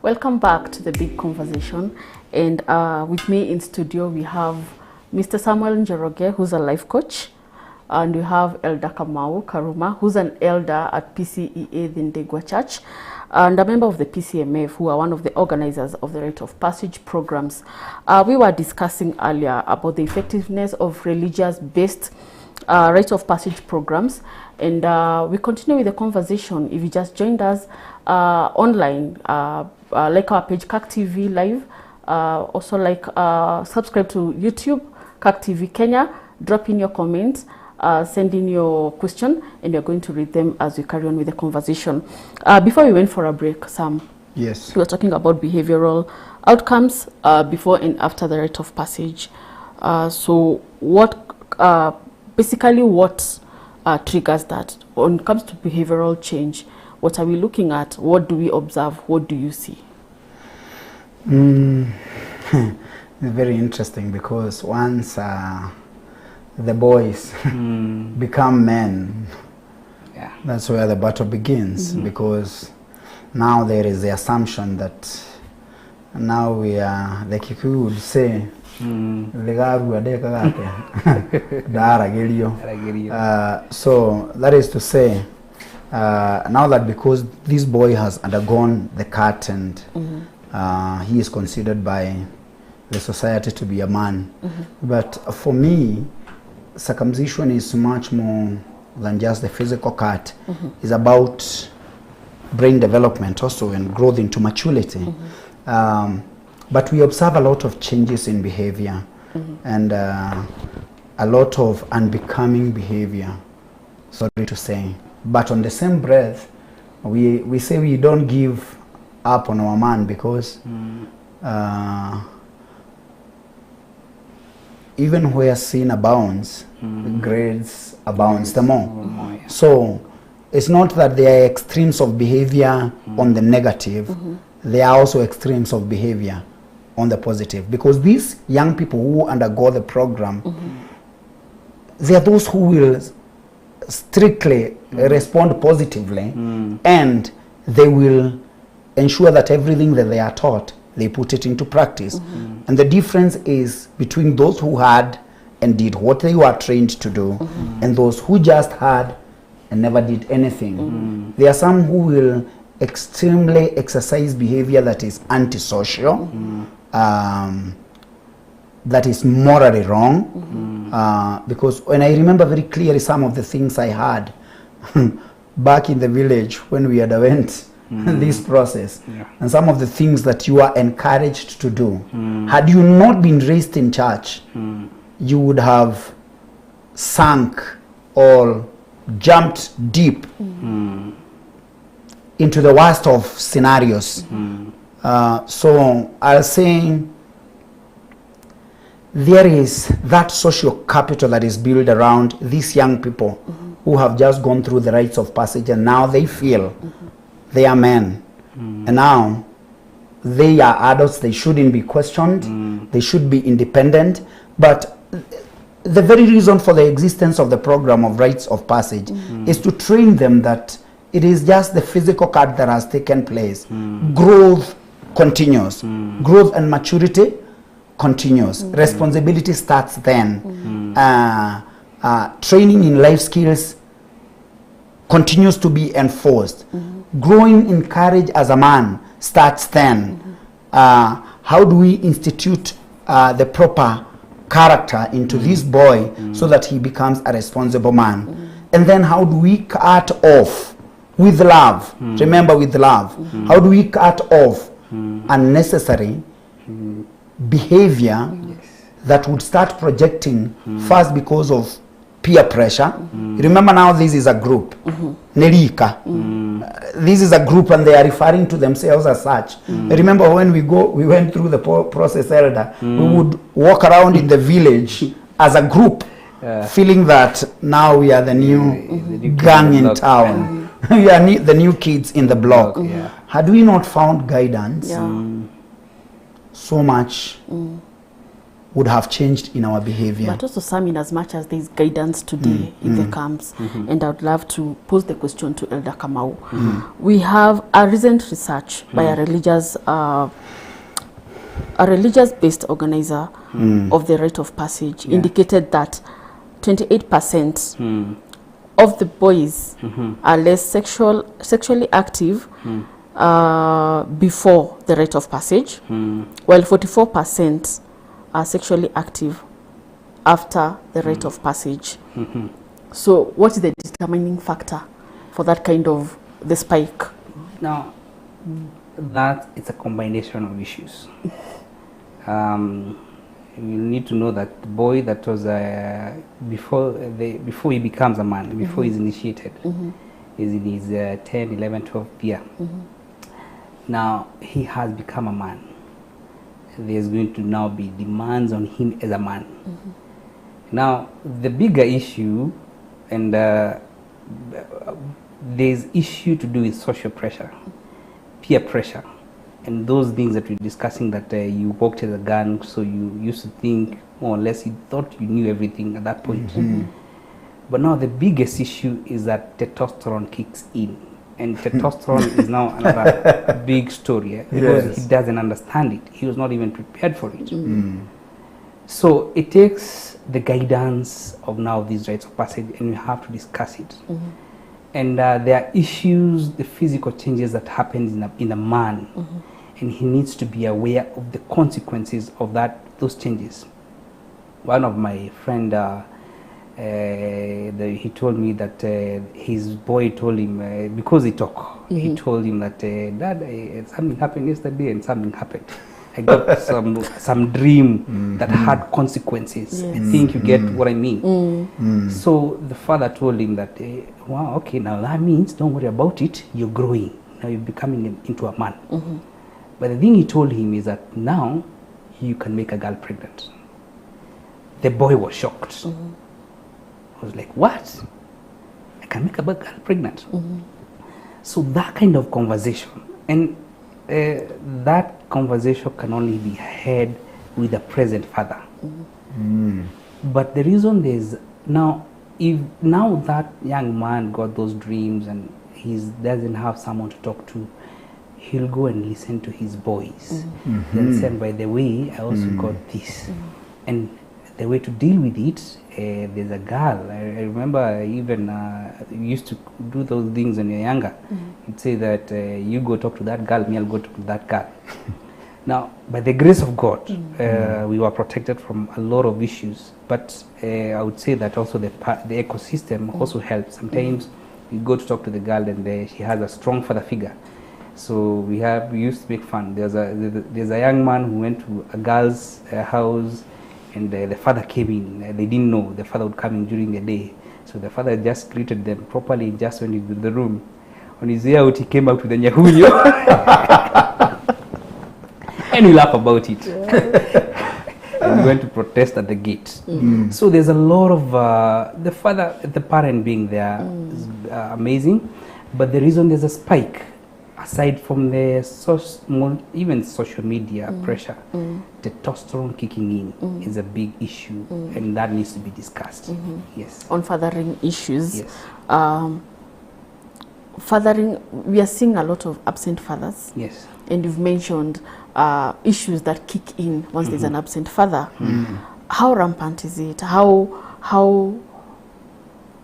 Welcome back to the big conversation, and with me in studio we have Mr. Samuel Njoroge, who's a life coach, and we have Elder Kamau Karuma, who's an elder at PCEA Dhindegwa Church and a member of the PCMF, who are one of the organizers of the Rite of Passage programs. We were discussing earlier about the effectiveness of religious-based Rite of Passage programs, and we continue with the conversation. If you just joined us online, like our page CAC TV Live, also like subscribe to YouTube CAC TV Kenya, drop in your comments, send in your question, and we're going to read them as we carry on with the conversation. Before we went for a break, Sam, Yes. we were talking about behavioral outcomes before and after the Rite of Passage. So what basically what triggers that? When it comes to behavioral change, what are we looking at? What do we observe? What do you see? It's very interesting because once the boys become men, Yeah. that's where the battle begins, because now there is the assumption that now we are, the Kikuyu would say, so that is to say, now that because this boy has undergone the cut and he is considered by the society to be a man. But for me, circumcision is much more than just the physical cut. It's about brain development also and growth into maturity. But we observe a lot of changes in behavior and a lot of unbecoming behavior, sorry to say. But on the same breath, we say we don't give up on our man because even where sin abounds, grace abounds the more. So it's not that there are extremes of behavior on the negative, there are also extremes of behavior on the positive. Because these young people who undergo the program, they are those who will strictly respond positively and they will ensure that everything that they are taught, they put it into practice. And the difference is between those who had and did what they were trained to do and those who just had and never did anything. There are some who will extremely exercise behavior that is antisocial, that is morally wrong. Because when I remember very clearly some of the things I had back in the village when we underwent this process, and some of the things that you are encouraged to do, had you not been raised in church, you would have sunk or jumped deep into the worst of scenarios. So I'll say there is that social capital that is built around these young people who have just gone through the rites of passage and now they feel they are men. And now they are adults, they shouldn't be questioned, they should be independent. But the very reason for the existence of the program of rites of passage is to train them that it is just the physical cut that has taken place. Growth continues. Growth and maturity continues. Responsibility starts then. Training in life skills continues to be enforced. Growing in courage as a man starts then. How do we institute the proper character into this boy so that he becomes a responsible man? And then how do we cut off with love? Remember, with love. How do we cut off unnecessary behavior that would start projecting first because of peer pressure? Remember, now this is a group. Nerika. This is a group and they are referring to themselves as such. Remember when we went through the process elder, we would walk around in the village as a group, feeling that now we are the new gang in town. We are the new kids in the block. Had we not found guidance, so much would have changed in our behavior. But also some, in as much as there is guidance today in the camps, and I would love to pose the question to Elder Kamau. We have a recent research by a religious-based organizer of the Rite of Passage indicated that 28% of the boys are less sexually active before the Rite of Passage, while 44% are sexually active after the Rite of Passage. So what is the determining factor for that kind of the spike? Now, that it's a combination of issues. You need to know that the boy that was before he becomes a man, before he's initiated, is in his 10, 11, 12 year. Now he has become a man. There's going to now be demands on him as a man. Now the bigger issue, and there's issue to do with social pressure, peer pressure, and those things that we're discussing, that you walked as a gun, so you used to think more or less, you thought you knew everything at that point. But now the biggest issue is that testosterone kicks in And testosterone is now another big story, because Yes. he doesn't understand it. He was not even prepared for it. So it takes the guidance of now these rites of passage, and we have to discuss it. And there are issues, the physical changes that happen in a man, and he needs to be aware of the consequences of those changes. One of my friend, he told me that his boy told him, because he talk, he told him that, Dad, something happened yesterday and something happened. I got some dream that had consequences. I think you get what I mean. So the father told him that, wow, okay, now that means don't worry about it. You're growing. Now you're becoming into a man. But the thing he told him is that now you can make a girl pregnant. The boy was shocked. I was like, what? I can make a girl pregnant? So that kind of conversation, and that conversation can only be had with a present father. But the reason is now, if now that young man got those dreams and he doesn't have someone to talk to, he'll go and listen to his boys. Then say, by the way, I also got this. And the way to deal with it, there's a girl. I remember even you used to do those things when you're younger. You'd say that you go talk to that girl, me I'll go talk to that girl. Now, by the grace of God, we were protected from a lot of issues. But I would say that also the ecosystem also helps. Sometimes you go to talk to the girl and she has a strong father figure. So we used to make fun. There's a young man who went to a girl's house, and the father came in. They didn't know the father would come in during the day. So the father just greeted them properly just when he was in the room. On his way out, he came out with a nyahuyo. And we laugh about it. And we went to protest at the gate. So there's a lot of, the parent being there is amazing. But the reason there's a spike, aside from the even social media pressure, testosterone kicking in is a big issue, and that needs to be discussed. Yes. On fathering issues, Yes. Fathering, we are seeing a lot of absent fathers. Yes. And you've mentioned issues that kick in once there's an absent father. How rampant is it? How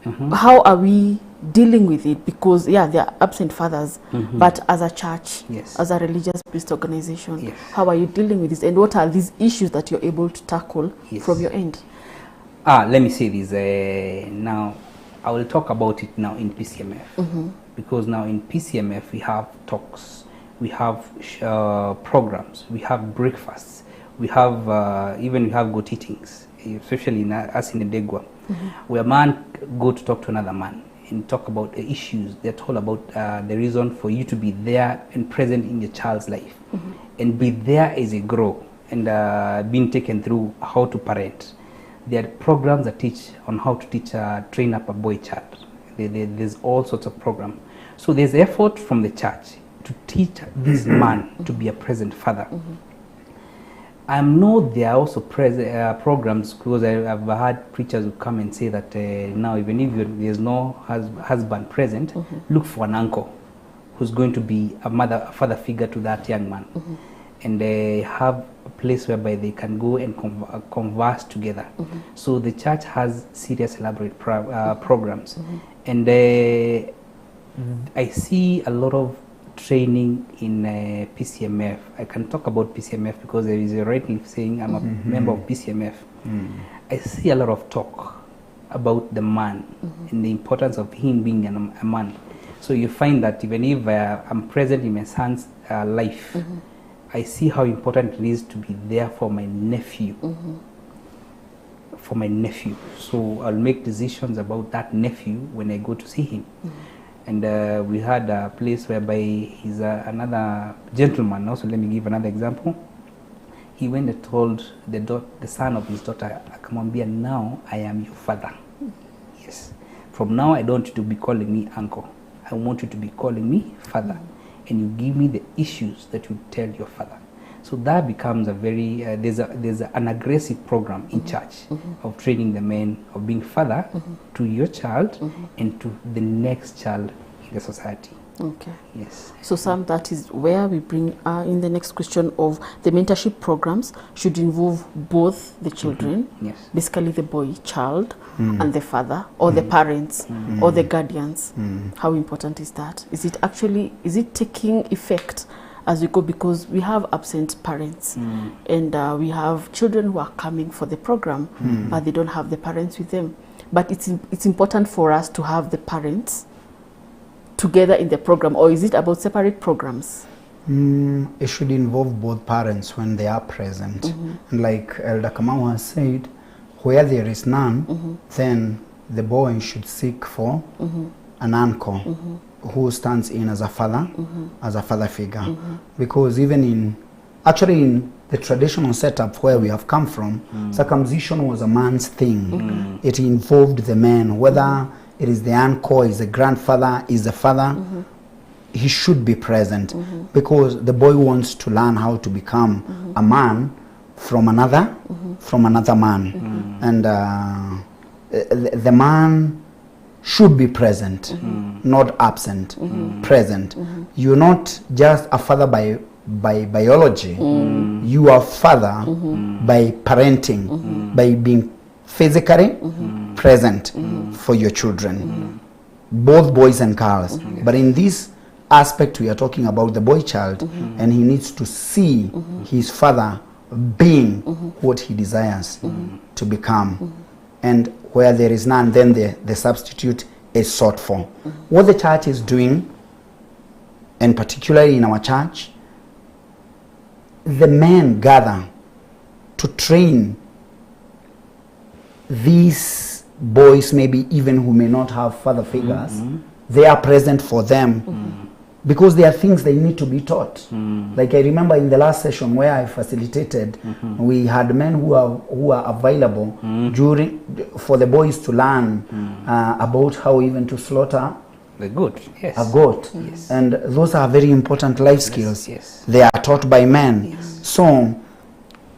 are we dealing with it? Because there are absent fathers, but as a church, as a religious-based organization, how are you dealing with this? And what are these issues that you're able to tackle from your end? Let me say this. Now, I will talk about it now in PCMF. Because now in PCMF, we have talks, we have programs, we have breakfasts, we have even we have goat eatings, especially us in Edegwa, where man go to talk to another man and talk about the issues. They're told about the reason for you to be there and present in your child's life, and be there as they grow, and being taken through how to parent. There are programs that teach on how to teach, train up a boy child. There's all sorts of programs. So there's effort from the church to teach this man to be a present father. I know there are also programs, because I've had preachers who come and say that now even if there's no husband present, look for an uncle who's going to be a father figure to that young man. And they have a place whereby they can go and converse together. So the church has serious elaborate programs. And I see a lot of training in PCMF. I can talk about PCMF because there is a rightly saying I'm a member of PCMF. I see a lot of talk about the man and the importance of him being a man. So you find that even if I'm present in my son's life, I see how important it is to be there for my nephew. For my nephew. So I'll make decisions about that nephew when I go to see him. And we had a place whereby he's another gentleman. Also, let me give another example. He went and told the son of his daughter, Akamwambia, now I am your father. Yes. From now, I don't want you to be calling me uncle. I want you to be calling me father. And you give me the issues that you tell your father. So that becomes a very, there's an aggressive program in church of training the men of being father to your child and to the next child in the society. Okay. Yes. So Sam, that is where we bring in the next question of the mentorship programs should involve both the children, Yes. basically the boy child and the father or the parents or the guardians. How important is that? Is it taking effect as we go, because we have absent parents and we have children who are coming for the program but they don't have the parents with them. But it's important for us to have the parents together in the program, or is it about separate programs? It should involve both parents when they are present. And like Elder Kamau has said, where there is none, then the boy should seek for an uncle who stands in as a father figure. Because even in the traditional setup where we have come from, circumcision was a man's thing. It involved the man, whether it is the uncle, is the grandfather, is the father, he should be present because the boy wants to learn how to become a man from another man. And the man should be present, not absent, present. You're not just a father by biology, you are father by parenting, by being physically present for your children, both boys and girls. But in this aspect we are talking about the boy child, and he needs to see his father being what he desires to become. And where there is none, then the substitute is sought for. What the church is doing, and particularly in our church, the men gather to train these boys, maybe even who may not have father figures. They are present for them because there are things they need to be taught. Like I remember in the last session where I facilitated, we had men who are available for the boys to learn about how even to slaughter the goat, yes. A goat. Yes. And those are very important life skills. Yes. They are taught by men. Yes. So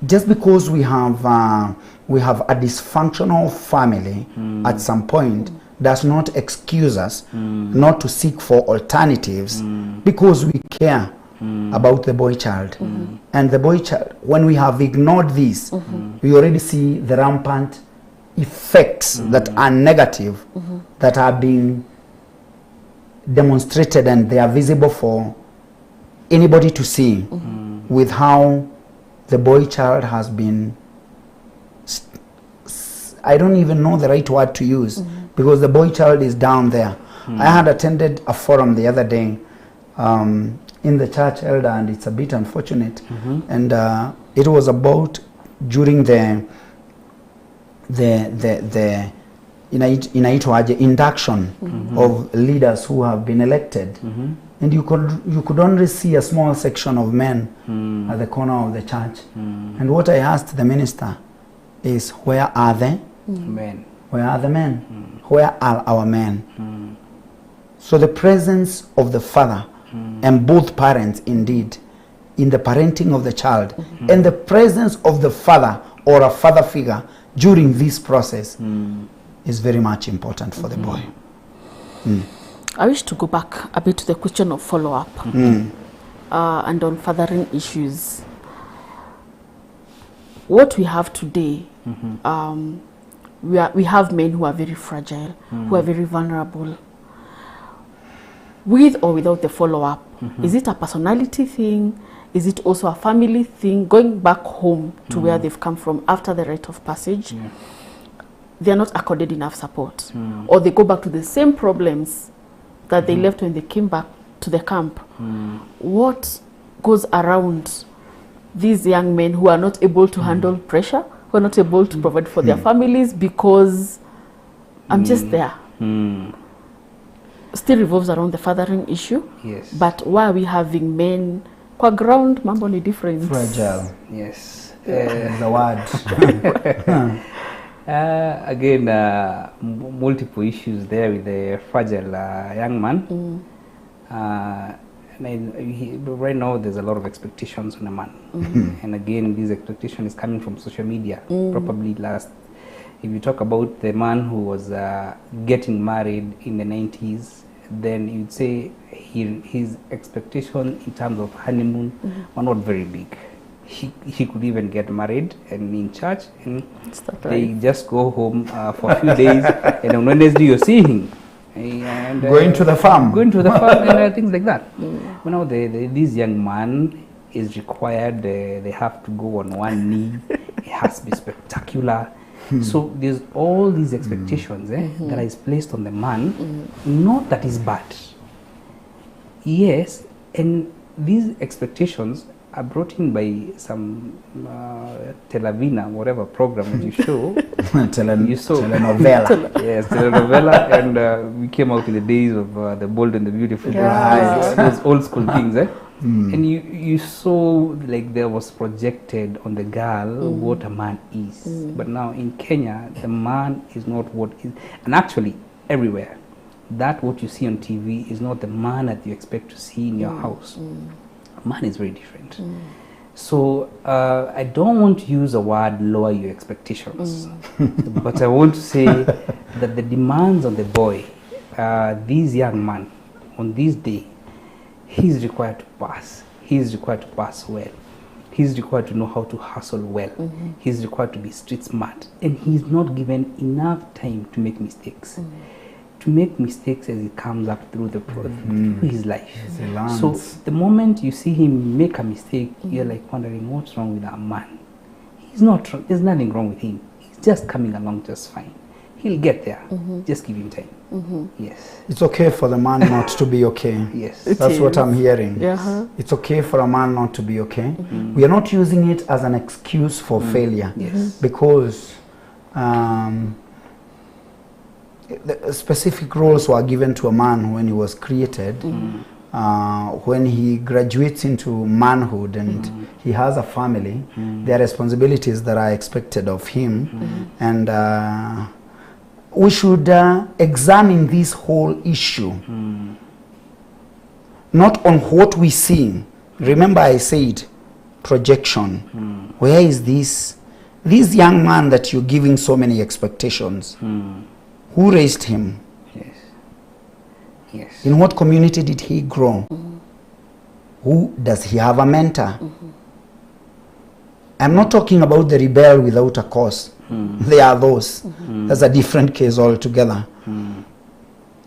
just because we have a dysfunctional family at some point does not excuse us not to seek for alternatives, because we care about the boy child. And the boy child, when we have ignored this, we already see the rampant effects that are negative, that are being demonstrated, and they are visible for anybody to see, with how the boy child has been, I don't even know the right word to use, because the boy child is down there. I had attended a forum the other day in the church, elder, and it's a bit unfortunate. And it was about during the induction of leaders who have been elected. And you could only see a small section of men at the corner of the church. And what I asked the minister is, where are the men? Where are the men? Where are our men? So the presence of the father and both parents, indeed, in the parenting of the child, and the presence of the father or a father figure during this process is very much important for the boy. I wish to go back a bit to the question of follow-up and on fathering issues. What we have today, we have men who are very fragile, who are very vulnerable. With or without the follow-up, is it a personality thing? Is it also a family thing? Going back home to where they've come from after the rite of passage, they are not accorded enough support, or they go back to the same problems that they left when they came back to the camp. What goes around these young men who are not able to handle pressure, who are not able to provide for their families because I'm just there? Still revolves around the fathering issue. Yes. But why are we having men kwa ground mambo ni different? Fragile. Yes. The word. Again, multiple issues there with the fragile young man. Right now there's a lot of expectations on a man. And again, this expectation is coming from social media. Probably if you talk about the man who was getting married in the 90s, then you'd say his expectation in terms of honeymoon were not very big. He could even get married and in church, and they just go home for a few days, and on Wednesday you're seeing him. And, going to the farm. Going to the farm and things like that. You know, this young man is required, they have to go on one knee, it has to be spectacular. So there's all these expectations that is placed on the man, not that is bad. Yes, and these expectations are brought in by some Telavina, whatever program that you show. You saw telenovela. Yes, telenovela, and we came out in the days of The Bold and the Beautiful. Those old school things, And you saw like there was projected on the girl what a man is. But now in Kenya, the man is not what is, and actually everywhere, that what you see on TV is not the man that you expect to see in your house. Man is very different. So I don't want to use the word lower your expectations, but I want to say that the demands on the boy, this young man, on this day, he's required to pass. He's required to pass well. He's required to know how to hustle well. He's required to be street smart. And he's not given enough time to make mistakes. To make mistakes as it comes up through through his life. So the moment you see him make a mistake, you're like wondering what's wrong with that man. He's not. There's nothing wrong with him. He's just coming along just fine. He'll get there. Just give him time. Yes. It's okay for the man not to be okay. Yes. That's what I'm hearing. It's okay for a man not to be okay. We are not using it as an excuse for failure. Yes. Because the specific roles were given to a man when he was created. When he graduates into manhood and he has a family, there are responsibilities that are expected of him. And we should examine this whole issue, not on what we see. Remember I said projection. Where is this young man that you're giving so many expectations? Who raised him? Yes. Yes. In what community did he grow? Who does he have a mentor? I'm not talking about the rebel without a cause. There are those. That's a different case altogether.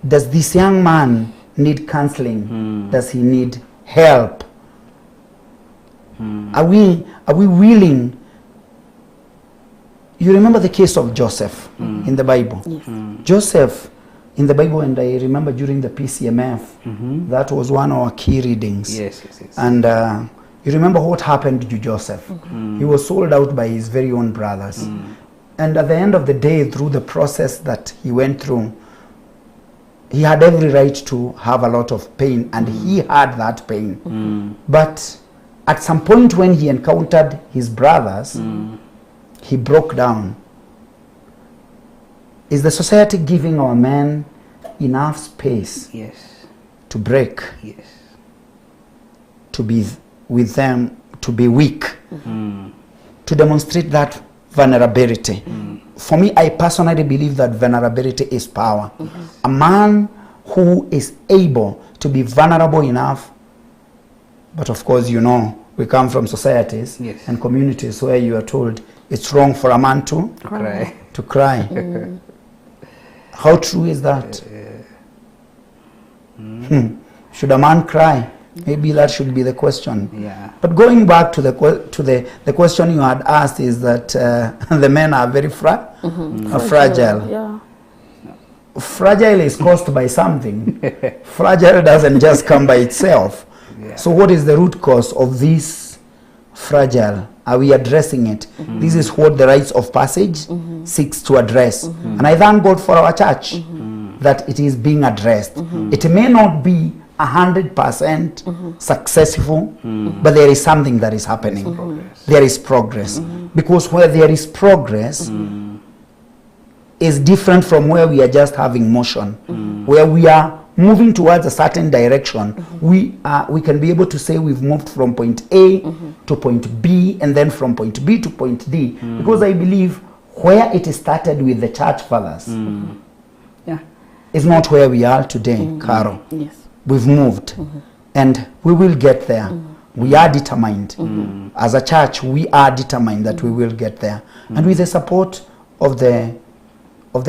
Does this young man need counseling? Does he need help? Are we willing? You remember the case of Joseph in the Bible? Yes. Joseph in the Bible, and I remember during the PCMF, that was one of our key readings. Yes. And you remember what happened to Joseph? He was sold out by his very own brothers. And at the end of the day, through the process that he went through, he had every right to have a lot of pain, and he had that pain. But at some point when he encountered his brothers, he broke down. Is the society giving our men enough space to break? Yes. To be with them, to be weak, to demonstrate that vulnerability. For me, I personally believe that vulnerability is power. A man who is able to be vulnerable enough, but of course, you know, we come from societies and communities where you are told it's wrong for a man to cry. How true is that? Should a man cry? Maybe that should be the question. But going back to the question you had asked, is that the men are very fragile. Yeah. Fragile is caused by something. Fragile doesn't just come by itself. So what is the root cause of this fragile? Are we addressing it? This is what the rites of passage seeks to address. And I thank God for our church that it is being addressed. It may not be 100% successful, but there is something that is happening. There is progress. Because where there is progress is different from where we are just having motion. Where we are moving towards a certain direction, we can be able to say we've moved from point A to point B, and then from point B to point D. Because I believe where it started with the church fathers. is not where we are today, Carol. Yes. We've moved, and we will get there. We are determined. As a church, we are determined that we will get there. And with the support of the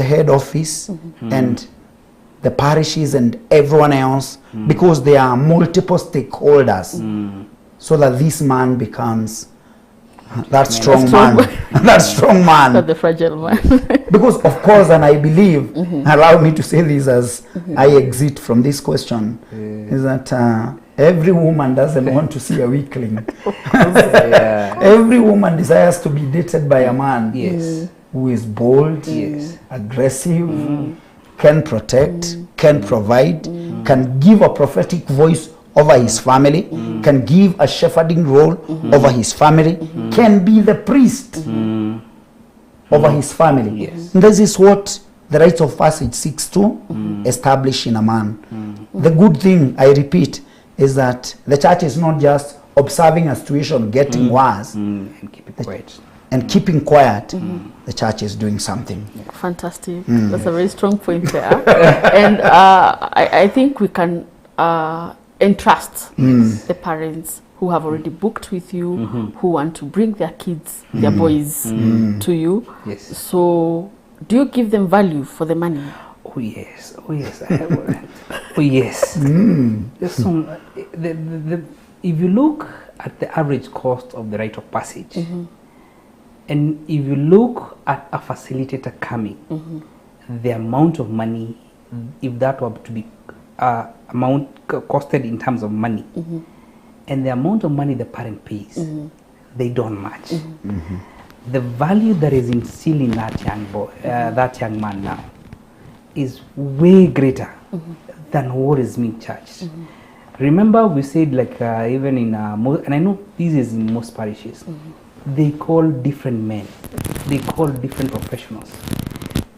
head office and the parishes and everyone else, because there are multiple stakeholders, so that this man becomes that strong man. That strong man. Not the fragile man. Because of course, and I believe, allow me to say this as I exit from this question, is that every woman doesn't want to see a weakling. Every woman desires to be dated by a man who is bold, aggressive, can protect, can provide, can give a prophetic voice over his family, can give a shepherding role over his family, can be the priest over his family. And this is what the rites of passage seeks to establish in a man. The good thing, I repeat, is that the church is not just observing a situation getting worse and keep it quiet. And keeping quiet. The church is doing something. Fantastic. That's a very strong point there. And I think we can entrust the parents who have already booked with you, who want to bring their kids, their boys to you. Yes. So do you give them value for the money? Oh yes, oh yes, I have. Oh yes. There's some, if you look at the average cost of the rite of passage, and if you look at a facilitator coming, the amount of money, if that were to be amount costed in terms of money, and the amount of money the parent pays, they don't match. The value that is instilled in that young boy, that young man now, is way greater than what is being charged. Remember, we said, like even in and I know this is in most parishes, they call different men, they call different professionals.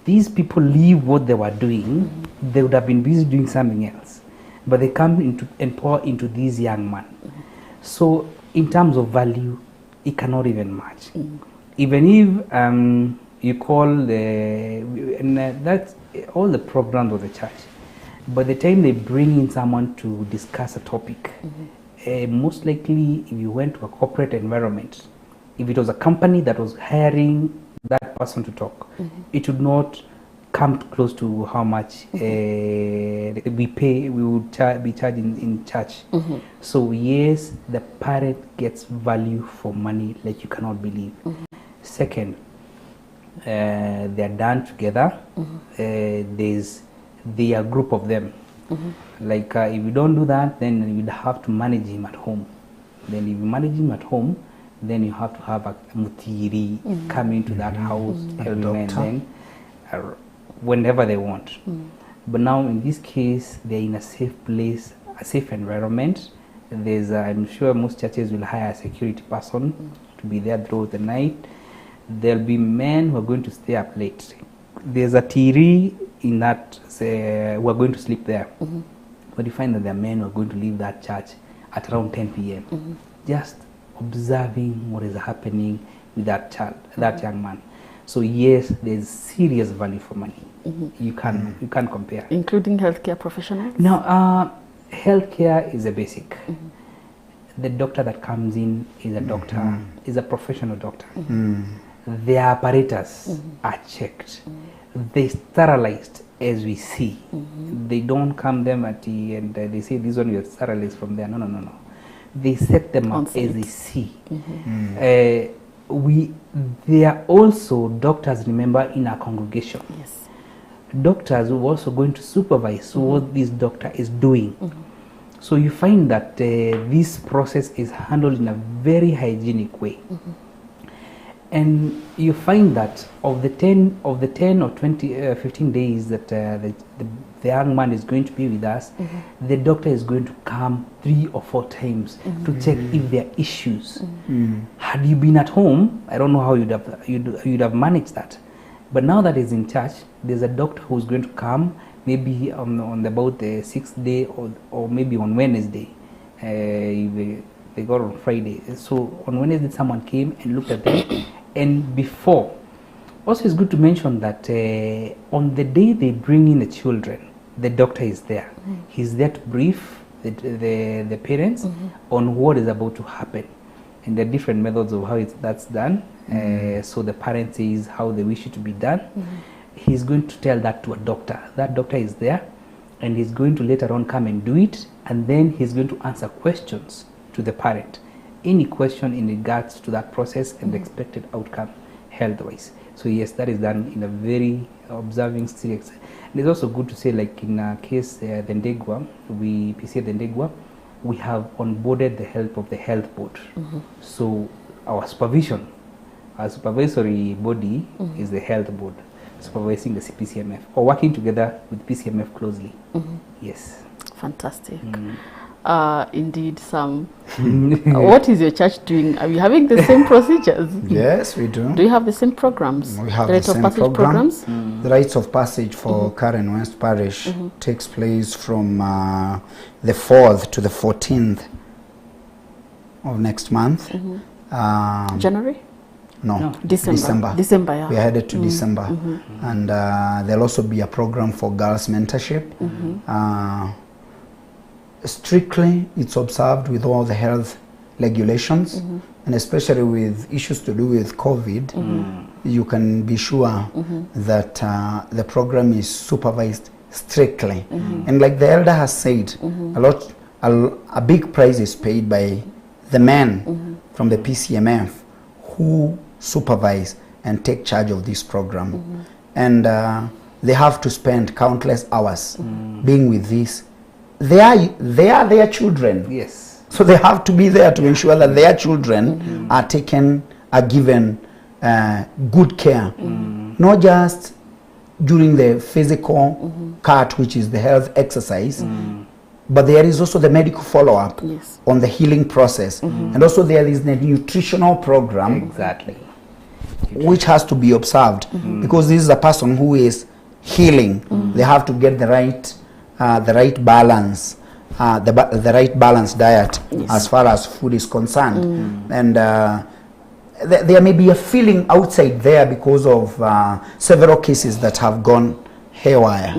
These people leave what they were doing, they would have been busy doing something else, but they come into and pour into these young men. So in terms of value, it cannot even match. Even if you call that's all the programs of the church, by the time they bring in someone to discuss a topic, most likely if you went to a corporate environment, if it was a company that was hiring that person to talk, it would not come close to how much we would be charged in church. So yes, the parent gets value for money like you cannot believe. Second, they are done together. There's a group of them. Like if you don't do that, then you'd have to manage him at home. Then if you manage him at home, then you have to have a mutiri come into that house every now and then, whenever they want. But now in this case, they're in a safe place, a safe environment. There's I'm sure most churches will hire a security person to be there throughout the night. There'll be men who are going to stay up late. There's a tiri in that who are going to sleep there. But you find that there are men who are going to leave that church at around 10 p.m. Just observing what is happening with that child, that young man. So yes, there's serious value for money. You can't compare. Including healthcare professionals? No, healthcare is a basic. The doctor that comes in is a doctor, is a professional doctor. Their apparatus are checked. They sterilized as we see. They don't come them at the and they say this one you sterilized from there. No. They set them up as they see. They are also doctors, remember, in our congregation. Yes. Doctors who are also going to supervise what this doctor is doing. So you find that this process is handled in a very hygienic way. And you find that of the 10 or 20, 15 days that the young man is going to be with us, the doctor is going to come 3 or 4 times to check if there are issues. Had you been at home, I don't know how you'd have managed that. But now that he's in church, there's a doctor who's going to come maybe on about the 6th day or maybe on Wednesday. They got on Friday. So on Wednesday, someone came and looked at them. And before, also it's good to mention that on the day they bring in the children, the doctor is there. He's there to brief the parents on what is about to happen and the different methods of how that's done. So the parent says how they wish it to be done. He's going to tell that to a doctor. That doctor is there, and he's going to later on come and do it, and then he's going to answer questions to the parent. Any question in regards to that process and the expected outcome health-wise. So yes, that is done in a very observing serious. And it's also good to say, like in our case, the Ndegwa, PCA the Ndegwa, we have onboarded the help of the health board. So our supervision, our supervisory body is the health board, supervising the PCMF, or working together with PCMF closely. Yes. Fantastic. Indeed, Sam. What is your church doing? Are you having the same procedures? Yes, we do. Do you have the same programs? We have the the Rite of same Passage programs. programs? The Rites of Passage for Karen West Parish takes place from the 4th to the 14th of next month. January? No, December. December, yeah. We are headed to December. And there'll also be a program for girls' mentorship. Strictly, it's observed with all the health regulations, and especially with issues to do with COVID, you can be sure that the program is supervised strictly. And like the elder has said, a big price is paid by the men from the PCMF who supervise and take charge of this program. And they have to spend countless hours being with this. They are their children. Yes. So they have to be there to ensure that their children are given good care. Not just during the physical part, which is the health exercise, but there is also the medical follow-up on the healing process. And also there is the nutritional program, which has to be observed, because this is a person who is healing. They have to get the right balance, the right balanced diet as far as food is concerned. And there may be a feeling outside there because of several cases that have gone haywire.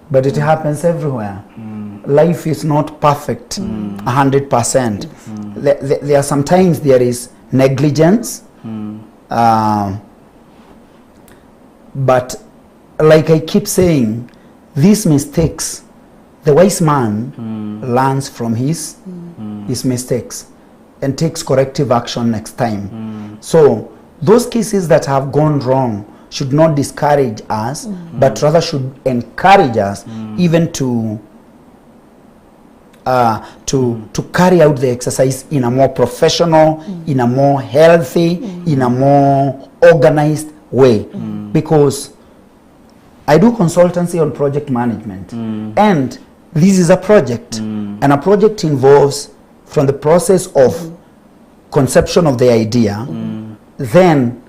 But it happens everywhere. Life is not perfect 100%. There are sometimes there is negligence, but like I keep saying, these mistakes, the wise man learns from his mistakes and takes corrective action next time. So those cases that have gone wrong should not discourage us, but rather should encourage us even to carry out the exercise in a more professional, in a more healthy, in a more organized way. Because I do consultancy on project management, and this is a project, and a project involves from the process of conception of the idea, then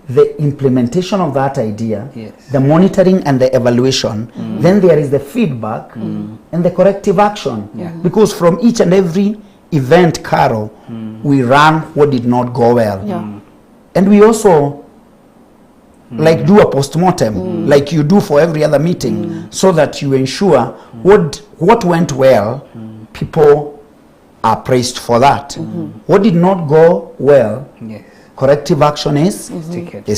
the implementation of that idea, the monitoring and the evaluation, then there is the feedback and the corrective action. Because from each and every event, Carol, we run what did not go well. And we also like do a post-mortem, like you do for every other meeting, so that you ensure what went well, people are praised for that. What did not go well, corrective action is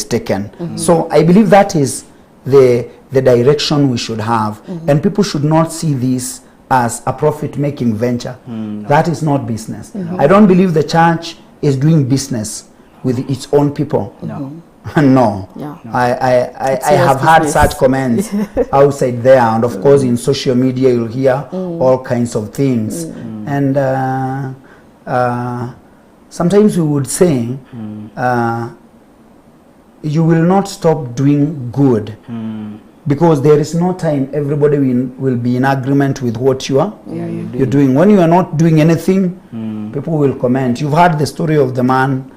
taken. So I believe that is the direction we should have, and people should not see this as a profit-making venture. That is not business. I don't believe the church is doing business with its own people. No. I have had such comments outside there, and of course in social media you'll hear all kinds of things. And sometimes we would say, you will not stop doing good, because there is no time everybody will be in agreement with what you're doing. When you are not doing anything, people will comment. You've heard the story of the man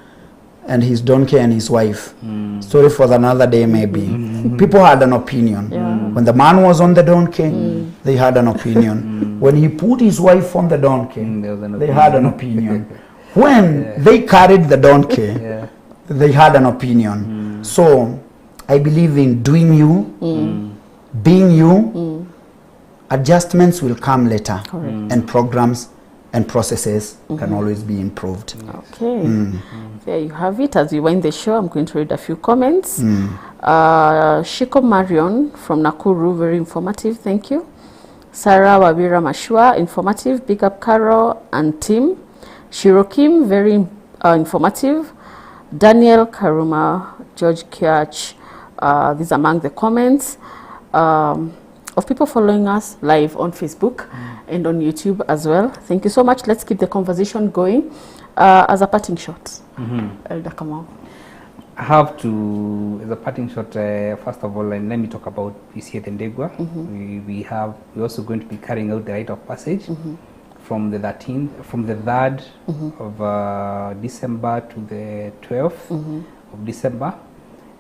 and his donkey and his wife. Story for another day maybe. People had an opinion. When the man was on the donkey, they had an opinion. When he put his wife on the donkey, they had an opinion. When they carried the donkey, they had an opinion. So I believe in doing you, being you, adjustments will come later, and programs and processes can always be improved. Okay, there you have it. As we wind the show, I'm going to read a few comments. Shiko Marion from Nakuru, very informative, thank you. Sarah Wabira Mashua, informative, big up Carol and team. Shirokim, very informative. Daniel Karuma, George Kiach, these are among the comments of people following us live on Facebook and on YouTube as well. Thank you so much. Let's keep the conversation going. As a parting shot, Elder Kamau. I have to, as a parting shot, first of all, and let me talk about PCA Tendegwa. We're also going to be carrying out the rite of passage from the 3rd of December to the 12th of December.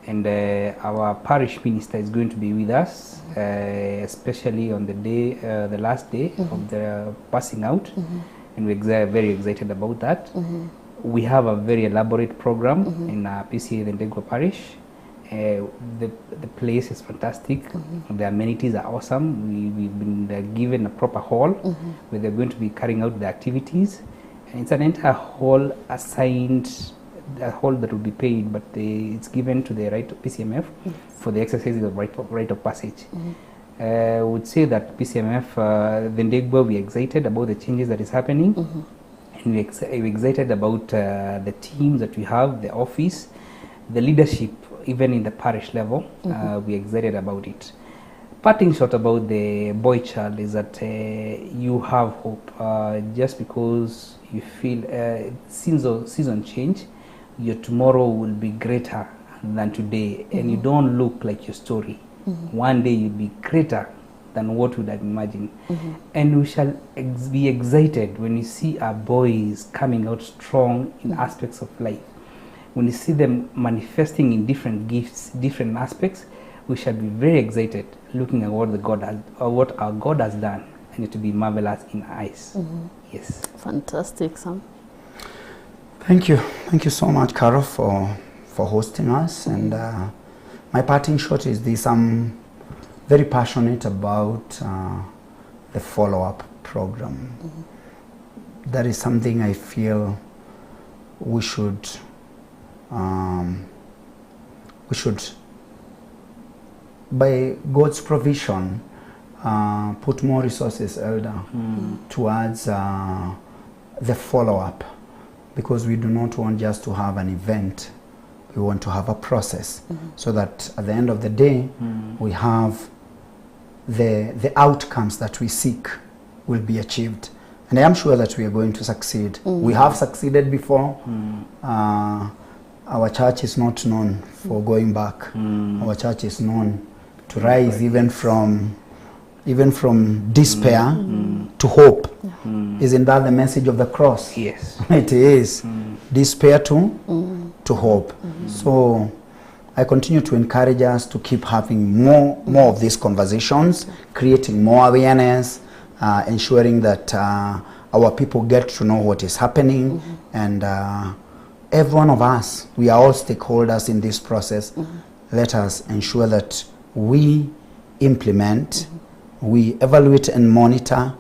And our parish minister is going to be with us, especially on the day, the last day of the passing out. And we're very excited about that. We have a very elaborate program in PCA Tendegwa Parish. The place is fantastic. The amenities are awesome. We've been given a proper hall where they're going to be carrying out the activities. And it's an entire hall assigned, a hall that will be paid, but it's given to the Rite of PCMF for the exercises of rite of passage. I would say that PCMF, Tendegwa, we're excited about the changes that is happening. And we're excited about the teams that we have, the office, the leadership, even in the parish level. We're excited about it. Parting shot about the boy child is that you have hope. Just because you feel season change, your tomorrow will be greater than today, and you don't look like your story. One day you'll be greater than what would have imagined. And we shall be excited when you see our boys coming out strong in aspects of life. When you see them manifesting in different gifts, different aspects, we shall be very excited looking at what our God has done, and it will be marvelous in our eyes. Yes. Fantastic, Sam. Thank you so much, Carol, for hosting us. And my parting shot is this: I'm very passionate about the follow-up program. That is something I feel we should by God's provision put more resources, Elder, towards the follow-up, because we do not want just to have an event. We want to have a process, so that at the end of the day we have the outcomes that we seek will be achieved. And I am sure that we are going to succeed. We have succeeded before. Our church is not known for going back. Our church is known to rise even from despair to hope. Isn't that the message of the cross? Yes. It is. Despair to hope. So I continue to encourage us to keep having more of these conversations, creating more awareness, ensuring that our people get to know what is happening, and every one of us, we are all stakeholders in this process. Let us ensure that we implement, we evaluate and monitor,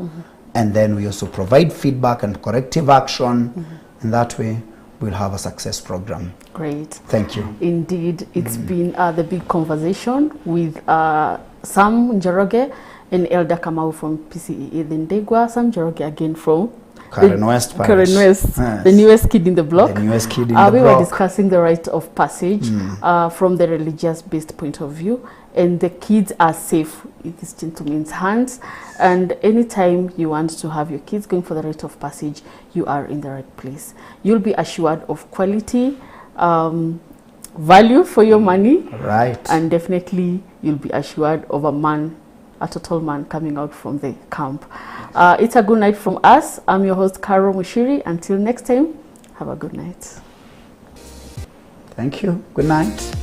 and then we also provide feedback and corrective action, and that way we'll have a success program. Great. Thank you. Indeed, it's been the big conversation with Sam Njoroge and Elder Kamau from PCEA Tendegwa, Sam Njoroge again from Karen West Parish. Karen West, yes. The newest kid in the block. The newest kid in the block. We were discussing the rite of passage from the religious-based point of view, and the kids are safe in this gentleman's hands. And anytime you want to have your kids going for the rite of passage, you are in the right place. You'll be assured of quality, value for your money, right? And definitely you'll be assured of a total man coming out from the camp. It's a good night from us. I'm your host, Carol Mushiri. Until next time, have a good night. Thank you. Good night.